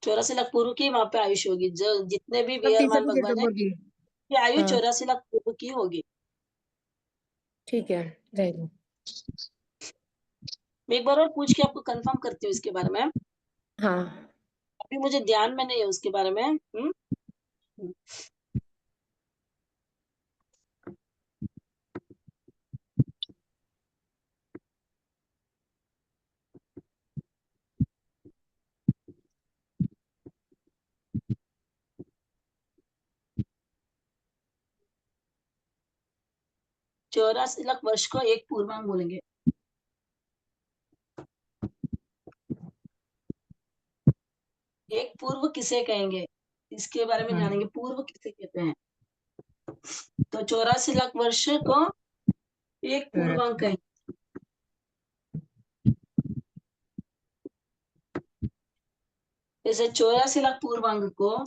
Speaker 1: 84 लाख पूर्व की वहां पे आयुष होगी। जो जितने भी
Speaker 5: सब
Speaker 1: वीरमान
Speaker 5: तीसरी
Speaker 1: भगवान है
Speaker 5: होगी।
Speaker 1: की आयु
Speaker 5: हाँ
Speaker 1: 84 लाख पूर्व की होगी।
Speaker 5: ठीक है, जय हिंद।
Speaker 1: मैं एक बार और पूछ के आपको कंफर्म करती हूँ इसके बारे में।
Speaker 5: हाँ
Speaker 1: अभी मुझे ध्यान में नहीं है उसके बारे में। 84 लाख वर्ष को एक पूर्वांग बोलेंगे। एक पूर्व किसे कहेंगे इसके बारे में जानेंगे, पूर्व किसे कहते हैं। तो 84 लाख वर्ष को एक पूर्वांग कहेंगे। जैसे 84 लाख पूर्वांग को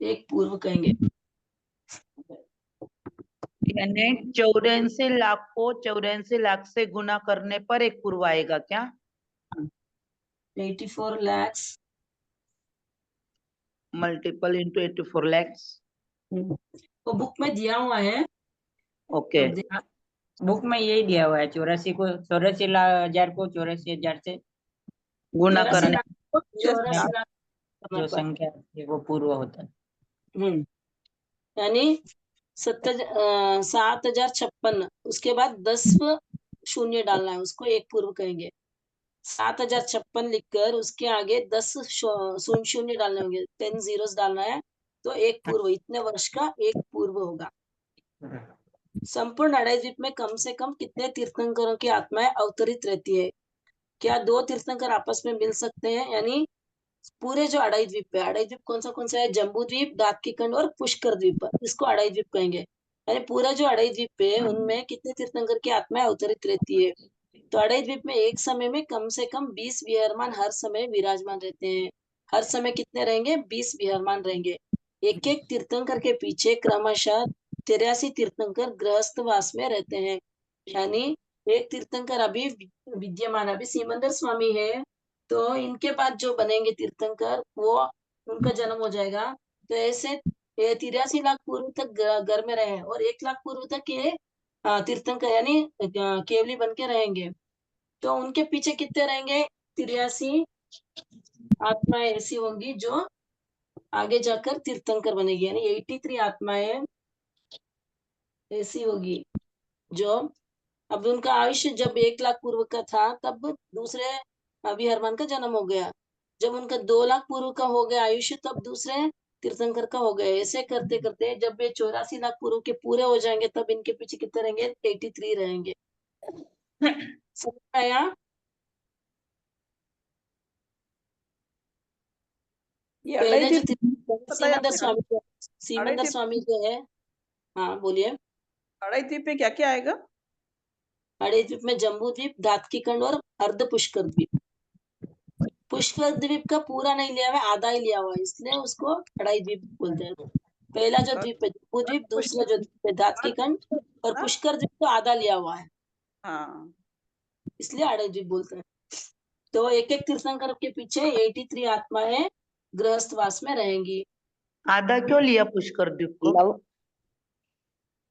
Speaker 1: एक पूर्व कहेंगे।
Speaker 6: यानी 84 लाख को 84 लाख से गुना करने पर एक पूर्व आएगा क्या?
Speaker 1: 84 lakhs
Speaker 6: मल्टीपल इंटू 84 lakhs।
Speaker 1: वो बुक में दिया हुआ है।
Speaker 6: ओके,
Speaker 4: बुक में यही दिया हुआ है, 84,000 को 84,000 से गुना
Speaker 1: 84
Speaker 4: करने
Speaker 1: लाख को 84 लाख
Speaker 4: जो
Speaker 1: समय पर।
Speaker 4: संख्या है वो पूर्व होता है।
Speaker 1: यानी 7,056, उसके बाद 10 शून्य डालना है, उसको एक पूर्व कहेंगे। 7,056 लिखकर उसके आगे 10 शून्य डालने होंगे, 10 zeros डालना है, तो एक पूर्व, इतने वर्ष का एक पूर्व होगा। संपूर्ण अड़ाई द्वीप में कम से कम कितने तीर्थंकरों की आत्माएं अवतरित रहती है? क्या 2 तीर्थंकर आपस में मिल सकते हैं? यानी पूरे जो अड़ाई द्वीप है, अड़ाई द्वीप कौन सा है? जम्बू द्वीप, दात्किकंड और पुष्कर द्वीप, इसको अड़ाई द्वीप कहेंगे। यानी पूरा जो अड़ाई द्वीप है उनमें कितने तीर्थंकर की आत्माएं अवतरित रहती है? तो अड़ाई द्वीप में एक समय में कम से कम 20 विहरमान हर समय विराजमान रहते हैं। हर समय कितने रहेंगे? 20 विहरमान रहेंगे। एक एक तीर्थंकर के पीछे क्रमशः 83 तीर्थंकर गृहस्थवास में रहते हैं। यानी एक तीर्थंकर अभी विद्यमान, अभी सिमंदर स्वामी है, तो इनके बाद जो बनेंगे तीर्थंकर वो उनका जन्म हो जाएगा। तो ऐसे 83 लाख पूर्व तक घर में रहे और 1 लाख पूर्व तक ये तीर्थंकर यानी केवली बन के रहेंगे। तो उनके पीछे कितने रहेंगे? 83 आत्माएं ऐसी होंगी जो आगे जाकर तीर्थंकर बनेगी। यानी 83 आत्माएं ऐसी होगी जो, अब उनका आयुष्य जब 1 लाख पूर्व का था तब दूसरे विहरमान का जन्म हो गया। जब उनका 2 लाख पूर्व का हो गया आयुष्य तब दूसरे तीर्थंकर का हो गया। ऐसे करते करते जब ये 84 लाख पूर्व के पूरे हो जाएंगे तब इनके पीछे कितने रहेंगे? 83 रहेंगे। समझ आया?
Speaker 2: ये अड़ाई
Speaker 1: पहले जो
Speaker 2: द्वीप बताया आपने?
Speaker 1: सीमंदर स्वामी जो है, हाँ बोलिए।
Speaker 2: अड़ाई द्वीप में क्या क्या आएगा?
Speaker 1: अड़ाई द्वीप में जम्बू द्वीप, दात्किकंड और अर्ध पुष्कर द्वीप। पुष्कर द्वीप का पूरा नहीं लिया हुआ, आधा ही लिया हुआ है, इसलिए उसको अड़ाई द्वीप बोलते हैं। पहला जो द्वीप है जम्बू द्वीप, दूसरा जो द्वीप है दात्किकंड, और पुष्कर द्वीप तो आधा लिया हुआ है,
Speaker 2: हाँ,
Speaker 1: इसलिए अड़ाई द्वीप बोलते हैं। तो एक एक तीर्थंकर के पीछे 83 आत्माएं गृहस्थवास में रहेंगी।
Speaker 6: आधा क्यों लिया पुष्कर द्वीप को?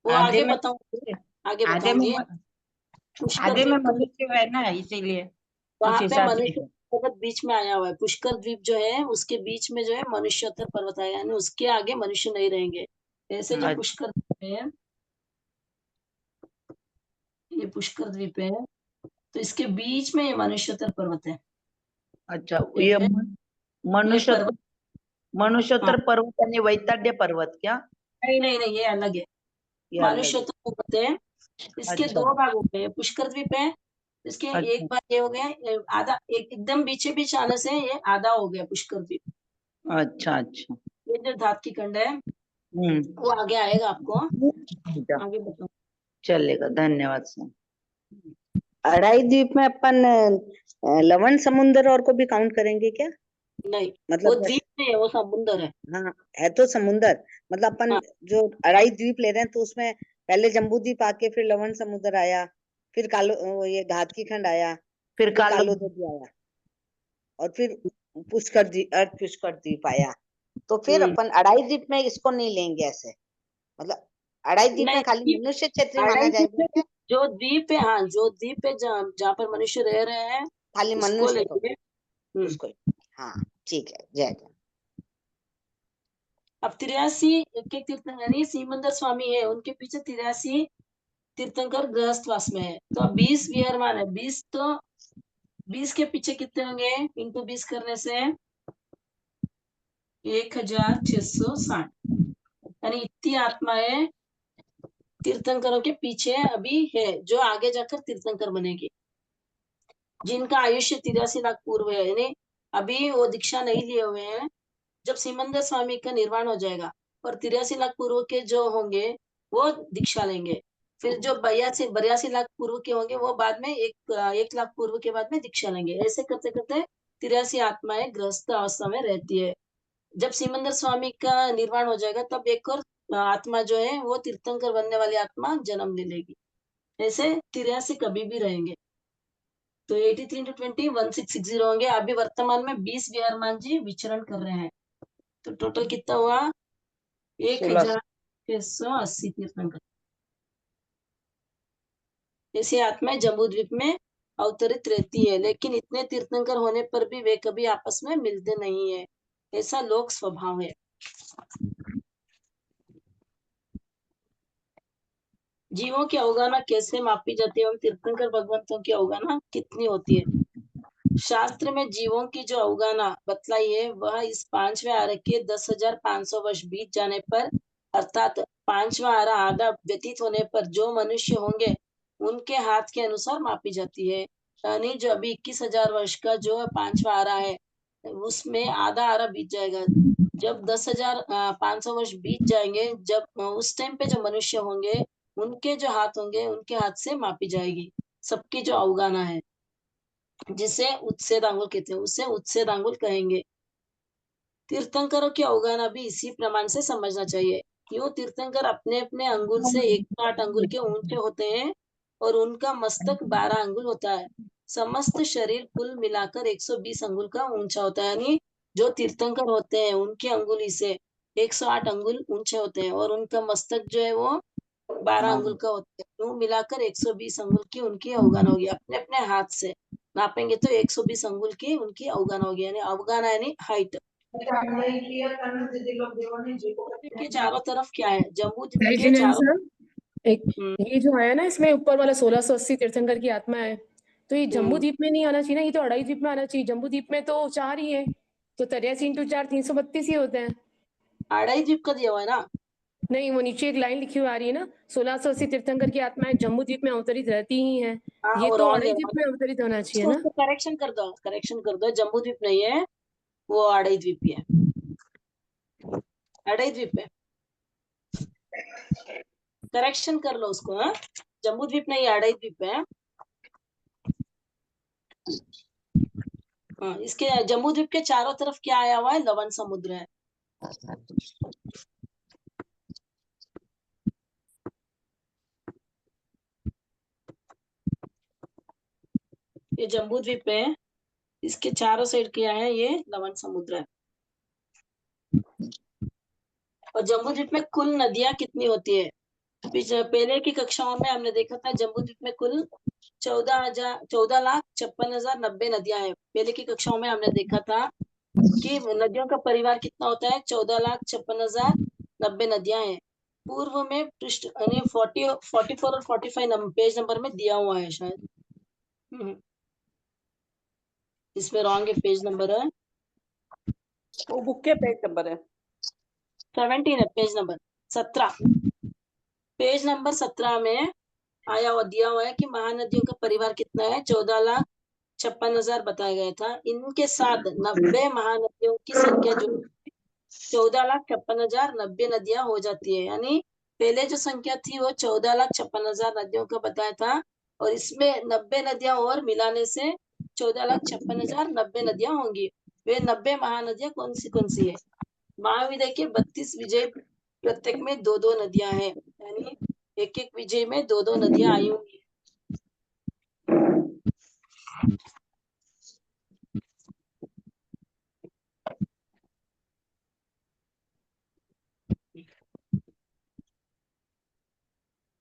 Speaker 1: वो आगे बताऊंगी, आगे बताऊंगी। पुष्कर
Speaker 4: आधे में
Speaker 1: द्वीप
Speaker 4: मनुष्य है ना, इसीलिए उस
Speaker 1: वहां पे
Speaker 4: हिसाब से।
Speaker 1: मनुष्य पर्वत बीच में आया हुआ है। पुष्कर द्वीप जो है उसके बीच में जो है मनुष्योत्तर पर्वत आया, यानी उसके आगे मनुष्य नहीं रहेंगे। ऐसे जो
Speaker 4: अच्छा।
Speaker 1: पुष्कर द्वीप है, ये पुष्कर द्वीप है, तो इसके बीच में ये मनुष्योत्तर पर्वत है।
Speaker 6: अच्छा,
Speaker 1: ये
Speaker 6: ये
Speaker 1: जो है, ये पर्वत,
Speaker 6: मनुष्योत्तर
Speaker 1: हाँ,
Speaker 6: पर्वत यानी वैताड्य पर्वत क्या?
Speaker 1: नहीं नहीं नहीं, ये अलग है।
Speaker 6: ये अलग है।
Speaker 1: मनुष्योत्तर पर्वत है, इसके
Speaker 6: अच्छा
Speaker 1: 2 भाग होते हैं। पुष्कर द्वीप है, इसके
Speaker 6: अच्छा
Speaker 1: एक भाग ये हो गया, आधा एकदम बीचे बीच आने से ये आधा हो गया पुष्कर द्वीप।
Speaker 6: अच्छा अच्छा।
Speaker 1: ये जो धात्किकंड है वो आगे आएगा आपको,
Speaker 6: अच्छा,
Speaker 1: आगे बताओ।
Speaker 6: चलेगा, धन्यवाद सर।
Speaker 7: अड़ाई द्वीप में अपन लवण समुंदर और को भी काउंट करेंगे क्या?
Speaker 1: नहीं, वो
Speaker 7: मतलब
Speaker 1: द्वीप नहीं है, वो समुंदर है।
Speaker 7: हाँ, है तो समुंदर। मतलब अपन
Speaker 1: हाँ।
Speaker 7: जो अड़ाई द्वीप ले रहे हैं तो उसमें पहले जम्बू द्वीप आके फिर लवण समुद्र आया, फिर ये घाटकी खंड आया,
Speaker 6: फिर
Speaker 7: फिर
Speaker 6: कालो
Speaker 7: कालो नदी आया, और फिर पुष्कर द्वीप आया। तो फिर अपन अड़ाई द्वीप में इसको नहीं लेंगे ऐसे। मतलब अड़ाई द्वीप में खाली
Speaker 1: नहीं,
Speaker 7: मनुष्य क्षेत्र ही माना
Speaker 1: अड़ाई द्वीप
Speaker 7: जाएगा
Speaker 1: में
Speaker 7: क्या?
Speaker 1: जो द्वीप है, हाँ जो द्वीप है जहाँ पर मनुष्य रह रहे हैं
Speaker 7: खाली
Speaker 1: उसको
Speaker 7: मनुष्य को,
Speaker 1: लेंगे।
Speaker 7: उसको। हाँ ठीक है, जय जय।
Speaker 1: अब 83 एक एक तीर्थंकर, यानी सीमंदर स्वामी है, उनके पीछे 83 तीर्थंकर गृहस्थवास में है। तो अब 20 विहरमान है, 20 तो 20 के पीछे कितने होंगे? इंटू 20 करने से 1660, यानी इतनी आत्माएं तीर्थंकरों के पीछे अभी है जो आगे जाकर तीर्थंकर बनेगी, जिनका आयुष्य 83 लाख पूर्व है। यानी अभी वो दीक्षा नहीं लिए हुए हैं। जब सिमंदर स्वामी का निर्वाण हो जाएगा और 83 लाख पूर्व के जो होंगे वो दीक्षा लेंगे। फिर जो 82 लाख पूर्व के होंगे वो बाद में 1 लाख पूर्व के बाद में दीक्षा लेंगे। ऐसे करते करते 83 आत्माएं गृहस्थ अवस्था में रहती है। जब सिमंदर स्वामी का निर्वाण हो जाएगा तब एक और आत्मा जो है वो तीर्थंकर बनने वाली आत्मा जन्म ले लेगी। ऐसे 83 कभी भी रहेंगे। तो 83 into 20 1660 होंगे। अभी वर्तमान में 20 विहरमान जी विचरण कर रहे हैं। तो टोटल कितना हुआ? 1680 तीर्थंकर। ऐसी आत्माएं जम्बूद्वीप में अवतरित रहती है, लेकिन इतने तीर्थंकर होने पर भी वे कभी आपस में मिलते नहीं है। ऐसा लोक स्वभाव है। जीवों की अवगाहना कैसे मापी जाती है एवं तीर्थंकर भगवंतों की अवगाहना कितनी होती है? शास्त्र में जीवों की जो अवगाहना बतलाई है वह इस 5वें आरा के 10,500 वर्ष बीत जाने पर, अर्थात 5वां आरा आधा व्यतीत होने पर जो मनुष्य होंगे उनके हाथ के अनुसार मापी जाती है। यानी जो अभी 21,000 वर्ष का जो 5वां आरा है उसमें आधा आरा बीत जाएगा। जब 10,500 वर्ष बीत जाएंगे, जब उस टाइम पे जो मनुष्य होंगे उनके जो हाथ होंगे उनके हाथ से मापी जाएगी सबकी जो अवगाहना है, जिसे उच्छेद आंगुल कहते हैं, उसे उच्छेद आंगुल कहेंगे। तीर्थंकरों की अवगाहना भी इसी प्रमाण से समझना चाहिए। क्यों तीर्थंकर अपने अपने अंगुल से 108 अंगुल के ऊंचे होते हैं और उनका मस्तक 12 अंगुल होता है। समस्त शरीर कुल मिलाकर 120 अंगुल का ऊंचा होता है। यानी जो तीर्थंकर होते हैं उनकी अंगुली से 108 अंगुल ऊंचे होते हैं और उनका मस्तक जो है वो 12 अंगुल का होता है। तो मिलाकर 120 अंगुल की उनकी अवगाहना होगी। अपने अपने हाथ से नापेंगे तो 120 अंगुल की उनकी अवगाहना होगी। यानी अवगाहना यानी हाइट। के चारों तरफ क्या है? जम्बूद्वीप
Speaker 5: जय
Speaker 1: के
Speaker 5: जिनेन्द्र
Speaker 1: चारों
Speaker 5: सर, एक ये जो आया ना इसमें ऊपर वाला 1680 तीर्थंकर की आत्मा है, तो ये जम्बू द्वीप में नहीं आना चाहिए ना, ये तो अड़ाई द्वीप में आना चाहिए। जम्बू द्वीप में तो 4 ही है, तो 83 × 4 332 ही होते हैं।
Speaker 1: आड़ाई द्वीप का दिया हुआ है ना।
Speaker 5: नहीं, वो नीचे एक लाइन लिखी हुई आ रही है ना, 1680 तीर्थंकर की आत्माएं जम्बू द्वीप में अवतरित रहती ही हैं।
Speaker 1: हाँ,
Speaker 5: ये
Speaker 1: वो
Speaker 5: तो
Speaker 1: wrong
Speaker 5: अड़ाई
Speaker 1: है।
Speaker 5: द्वीप में अवतरित होना चाहिए
Speaker 1: इसको
Speaker 5: ना।
Speaker 1: उसको करेक्शन कर दो, करेक्शन कर दो। जम्बूद्वीप नहीं है, वो आड़ाई द्वीप ही है। आड़ाई द्वीप है, करेक्शन कर लो उसको। हाँ, जम्बूद्वीप नहीं, आड़ाई द्वीप है। हाँ, इसके जम्बूद्वीप के चारों तरफ क्या आया हुआ है? लवण समुद्र है। ये जम्बूद्वीप है, इसके चारों साइड क्या है? ये लवण समुद्र है। और जम्बूद्वीप में कुल नदियां कितनी होती है? पहले की कक्षाओं में हमने देखा था जम्बूद्वीप में कुल 14,56,90 नदियां हैं। पहले की कक्षाओं में हमने देखा था कि नदियों का परिवार कितना होता है? 14,56,90 नदियां हैं। पूर्व में पृष्ठ यानी 44 और 45 पेज नंबर में दिया हुआ है शायद। इसमें रॉन्ग है, पेज नंबर है
Speaker 2: वो बुक के पेज नंबर है
Speaker 1: 17 है, पेज नंबर 17। पेज नंबर 17 में आया हुआ दिया हुआ है कि महानदियों का परिवार कितना है? 14,56,000 बताया गया था। इनके साथ 90 महानदियों की संख्या जो 14,56,090 नदियां हो जाती है। यानी पहले जो संख्या थी वो 14,56,000 नदियों का बताया था, और इसमें 90 नदियां और मिलाने से 14,56,090 नदियां होंगी। वे 90 महानदियां कौन सी है? महाविद्या के 32 विजय, प्रत्येक में 2-2 नदियां हैं। यानी एक एक विजय में 2-2 नदियां आई होंगी।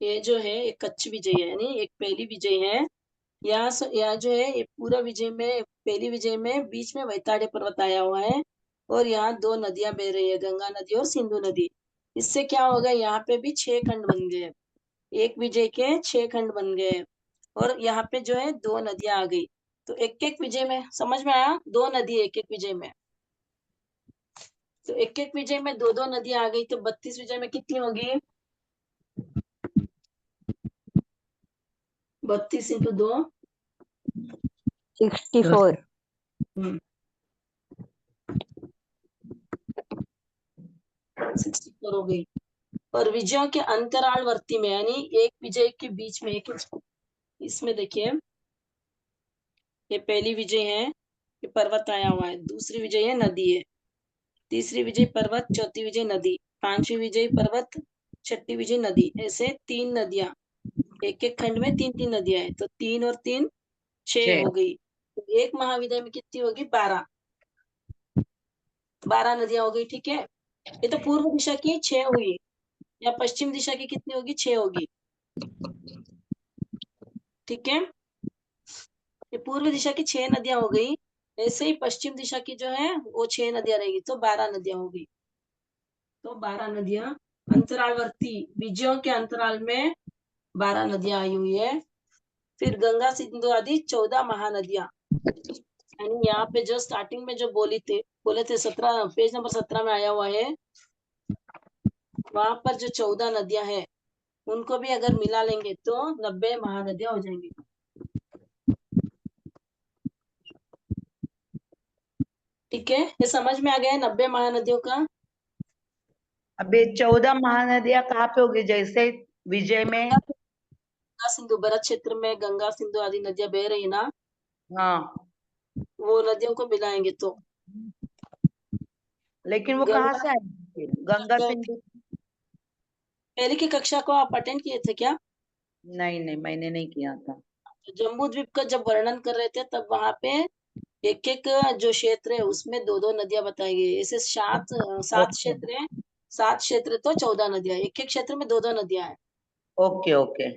Speaker 1: ये जो है एक कच्ची विजय है, यानी एक पहली विजय है। यहाँ जो है ये पूरा विजय में, पहली विजय में बीच में वैताड़े पर्वत आया हुआ है और यहाँ 2 नदियां बह रही है, गंगा नदी और सिंधु नदी। इससे क्या होगा? यहाँ पे भी 6 खंड बन गए, एक विजय के 6 खंड बन गए और यहाँ पे जो है 2 नदियां आ गई। तो एक एक विजय में, समझ में आया? 2 नदी एक एक विजय में, तो एक एक विजय में 2-2 नदियां आ गई, तो 32 विजय में कितनी होगी? 32 × 2
Speaker 8: 64।
Speaker 1: 64 हो गई। और विजयों के अंतरालवर्ती में, यानी एक विजय के बीच में एक, इसमें देखिए ये पहली विजय है, ये पर्वत आया हुआ है, दूसरी विजय है नदी है, तीसरी विजय पर्वत, चौथी विजय नदी, पांचवी विजय पर्वत, छठी विजय नदी। ऐसे 3 नदियां, एक एक खंड में 3-3 नदियां हैं, तो 3 और 3 6 हो गई। तो एक महाविद्या में कितनी होगी? 12 नदियां हो गई। ठीक है, ये तो पूर्व दिशा की 6 हुई, या पश्चिम दिशा की कितनी होगी? 6 होगी। ठीक है, ये पूर्व दिशा की 6 नदियां हो गई। ऐसे ही पश्चिम दिशा की जो है वो 6 नदियां रहेगी, तो 12 नदियां हो गई। तो 12 नदियां अंतरालवर्ती बीजों के अंतराल में 12 नदियां आई हुई है। फिर गंगा सिंधु आदि 14 महानदियां, यानी यहाँ पे जो स्टार्टिंग में जो बोले थे 17 पेज नंबर 17 में आया हुआ है, वहां पर जो 14 नदियां हैं उनको भी अगर मिला लेंगे तो 90 महानदियां हो जाएंगी। ठीक है, ये समझ में आ गया है 90 महानदियों का।
Speaker 6: अब ये 14 महानदियां कहाँ पे होगी? जैसे विजय में,
Speaker 1: गंगा सिंधु भरत क्षेत्र में गंगा सिंधु आदि नदियां बह रही ना,
Speaker 6: हाँ,
Speaker 1: वो नदियों को मिलाएंगे तो
Speaker 6: लेकिन वो कहाँ
Speaker 1: गंगा
Speaker 6: से आएगी? गंगा सिंधु?
Speaker 1: पहले की कक्षा को आप अटेंड किए थे क्या?
Speaker 6: नहीं नहीं, मैंने नहीं किया था।
Speaker 1: जम्बू द्वीप का जब वर्णन कर रहे थे तब वहां पे एक एक जो क्षेत्र है उसमें 2-2 नदियां बताई गई। ऐसे सात
Speaker 6: ओके
Speaker 1: क्षेत्र है, 7 क्षेत्र तो 14 नदियां, एक एक क्षेत्र में 2-2 नदियां हैं।
Speaker 6: ओके ओके,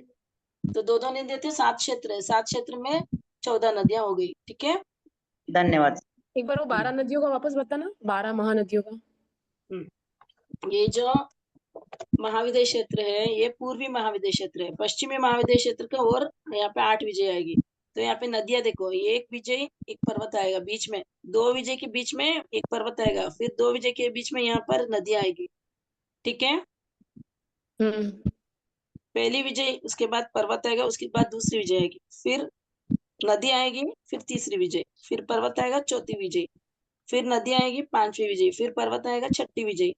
Speaker 1: तो 2-2 नदियां थे, 7 क्षेत्र है, 7 क्षेत्र में 14 नदियां हो गई। ठीक है,
Speaker 6: धन्यवाद।
Speaker 5: एक बार वो 12 नदियों का वापस बताना, 12 महानदियों का।
Speaker 1: ये जो महाविद्य क्षेत्र है ये पूर्वी महाविद्य क्षेत्र है। पश्चिमी महाविद्य क्षेत्र का और यहाँ पे 8 विजय आएगी। तो यहाँ पे नदियां देखो, ये एक विजय एक पर्वत आएगा बीच में, 2 विजय के बीच में एक पर्वत आएगा, फिर 2 विजय के बीच में यहाँ पर नदियां आएगी। ठीक है, पहली विजय, उसके बाद पर्वत आएगा, उसके बाद दूसरी विजय आएगी, फिर नदी आएगी, फिर तीसरी विजय, फिर पर्वत आएगा, चौथी विजय, फिर नदी आएगी, 5वीं विजय, फिर पर्वत आएगा, 6ठी विजय,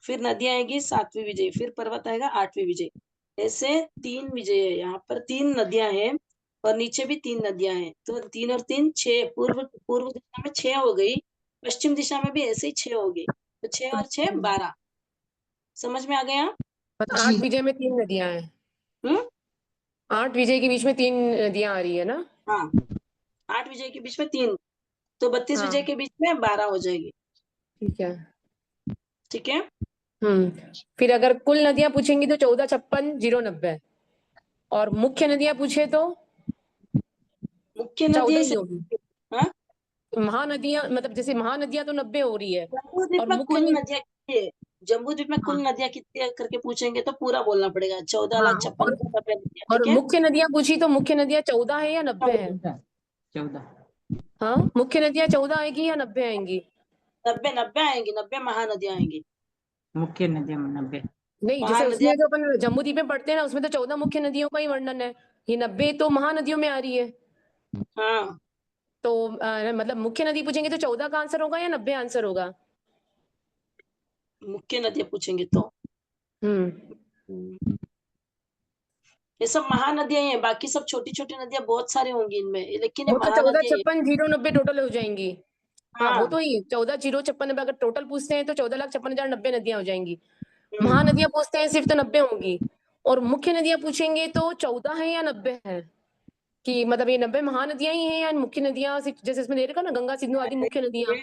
Speaker 1: फिर नदी आएगी, 7वीं विजय, फिर पर्वत आएगा, 8वीं विजय। ऐसे 3 विजय है, यहाँ पर 3 नदियां हैं और नीचे भी 3 नदियां हैं। तो 3 और 3 6, पूर्व दिशा में 6 हो गई, पश्चिम दिशा में भी ऐसे ही 6 हो गई, तो 6 और 6 12। समझ में आ गया?
Speaker 5: मतलब
Speaker 3: जी।
Speaker 5: 8 विजय में 3 नदियां हैं,
Speaker 1: हम्म,
Speaker 5: 8 विजय के बीच में 3 नदियां आ रही है ना?
Speaker 1: हाँ, 8 विजय के बीच में 3, तो 32
Speaker 5: हाँ,
Speaker 1: विजय के बीच में 12 हो जाएगी।
Speaker 5: ठीक है।
Speaker 1: ठीक है,
Speaker 5: फिर अगर कुल नदियां पूछेंगी तो 14, 56, 0, 90, और मुख्य नदियां पूछे तो
Speaker 1: मुख्य
Speaker 5: 14
Speaker 1: नदी
Speaker 5: ही
Speaker 1: से,
Speaker 5: होगी।
Speaker 1: हाँ,
Speaker 5: महानदियां मतलब जैसे महानदियां तो 90 हो रही है,
Speaker 1: जम्बू द्वीप
Speaker 5: और
Speaker 1: में
Speaker 5: मुख्य
Speaker 1: कुल नदियां कितनी है? जम्बू द्वीप में
Speaker 5: हाँ,
Speaker 1: कुल नदियां कितनी है करके पूछेंगे तो पूरा बोलना पड़ेगा, 14
Speaker 5: हाँ,
Speaker 1: लाख 56,000 नदियां।
Speaker 5: और
Speaker 1: ठीक है,
Speaker 5: मुख्य नदियां पूछी तो मुख्य नदियां 14 है या 90 है?
Speaker 4: 14।
Speaker 5: हाँ, मुख्य नदियां 14 आएगी या 90 आएंगी?
Speaker 1: 90 आएंगी, 90 महानदियां आएंगी।
Speaker 4: मुख्य नदियां 90।
Speaker 5: नहीं, जैसे उसमें
Speaker 1: महानदियां,
Speaker 5: जो अपन जम्बू द्वीप में पढ़ते हैं ना, उसमें तो 14 मुख्य नदियों का ही वर्णन है, ये 90 तो महानदियों में आ रही है।
Speaker 1: हाँ,
Speaker 5: तो मतलब मुख्य नदी पूछेंगे तो 14 का आंसर होगा या 90 आंसर होगा?
Speaker 1: मुख्य नदियां पूछेंगे तो
Speaker 5: हम्म
Speaker 1: ये सब महानदियां ही हैं, बाकी सब छोटी छोटी नदियां बहुत सारी होंगी इनमें, लेकिन ये
Speaker 5: वो तो 14,
Speaker 1: महानदियां ही हैं।
Speaker 5: 56, 0, 90 टोटल हो जाएंगी। हाँ, वो
Speaker 1: हाँ,
Speaker 5: तो ही 14, 0, 56, 90 अगर टोटल पूछते हैं तो 14,56,090 नदियां हो जाएंगी।
Speaker 1: हम्म,
Speaker 5: महानदियां पूछते हैं सिर्फ तो 90 होंगी, और मुख्य नदियां पूछेंगे तो 14 है या 90 है, कि मतलब ये 90 महानदियां ही हैं या मुख्य नदियां जैसे इसमें दे रखा ना, गंगा सिंधु आदि मुख्य नदियां।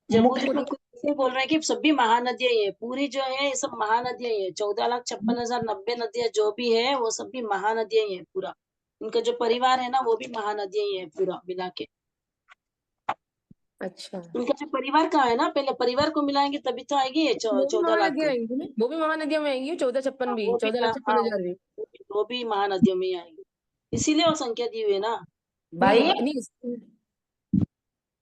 Speaker 1: जम्बू
Speaker 6: मुख्य
Speaker 1: द्वीप में कुछ ऐसे बोल रहे हैं कि सभी महानदियां ही है, पूरी जो है ये सब महानदियां ही है, 14,56,090 नदियां जो भी है वो सभी महानदियां ही है पूरा। उनका जो परिवार है ना वो भी महानदियां ही है पूरा मिला के।
Speaker 5: अच्छा,
Speaker 1: उनका जो परिवार कहाँ है ना, पहले परिवार को मिलाएंगे तभी तो आएगी ये
Speaker 5: वो भी
Speaker 1: 14 लाख
Speaker 5: महानदियां
Speaker 1: को।
Speaker 5: आएंगी ना, वो भी महानदियों में आएंगी, 14, 56
Speaker 1: हाँ,
Speaker 5: भी,
Speaker 1: वो भी
Speaker 5: 14,56,000 भी।
Speaker 1: वो भी महानदियों में ही आएगी, इसीलिए वो संख्या दी हुई है ना।
Speaker 6: भाई,
Speaker 5: नहीं, इसमें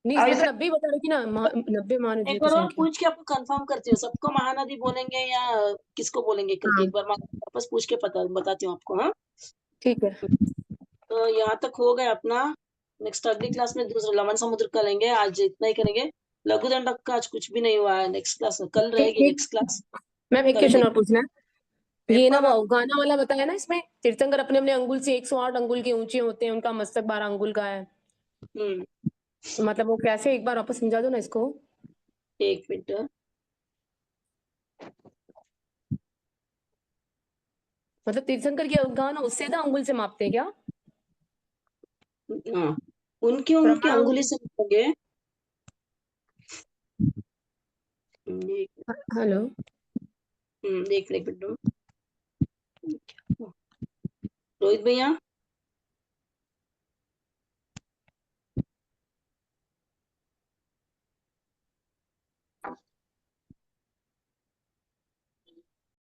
Speaker 5: तो 90 ही बता रही थी ना, 90
Speaker 1: एक
Speaker 5: महानदियों की
Speaker 1: बार और
Speaker 5: संख्या।
Speaker 1: पूछ के आपको कंफर्म करती हूँ, सबको महानदी बोलेंगे या किसको बोलेंगे करके,
Speaker 5: हाँ,
Speaker 1: एक बार मैं वापस पूछ के बताती हूँ आपको। हाँ,
Speaker 5: ठीक है।
Speaker 1: तो यहाँ तक हो गया अपना। नेक्स्ट अगली क्लास में दूसरा लवण समुद्र का लेंगे, आज इतना ही करेंगे। लघु दंडक का आज कुछ भी नहीं हुआ है, नेक्स्ट क्लास में कल रहेगी
Speaker 5: एक
Speaker 1: नेक्स्ट क्लास।
Speaker 5: मैम, एक
Speaker 1: कल
Speaker 5: क्वेश्चन और
Speaker 1: लेंगे
Speaker 5: पूछना है। ये ना
Speaker 1: पेपर।
Speaker 5: वो गाना वाला बताया ना, इसमें तीर्थंकर अपने अपने अंगुल से 108 अंगुल के ऊंचे होते हैं, उनका मस्तक 12 अंगुल का है,
Speaker 1: हम्म,
Speaker 5: मतलब वो कैसे, एक बार वापस समझा दो ना इसको।
Speaker 1: एक मिनट।
Speaker 5: मतलब तीर्थंकर की गाना उससे ज्यादा अंगुल से मापते हैं क्या?
Speaker 1: हाँ, उनकी उनकी
Speaker 5: प्रमाण
Speaker 1: अंगुली से होंगे।
Speaker 5: हेलो,
Speaker 1: एक मिनट रोहित भैया।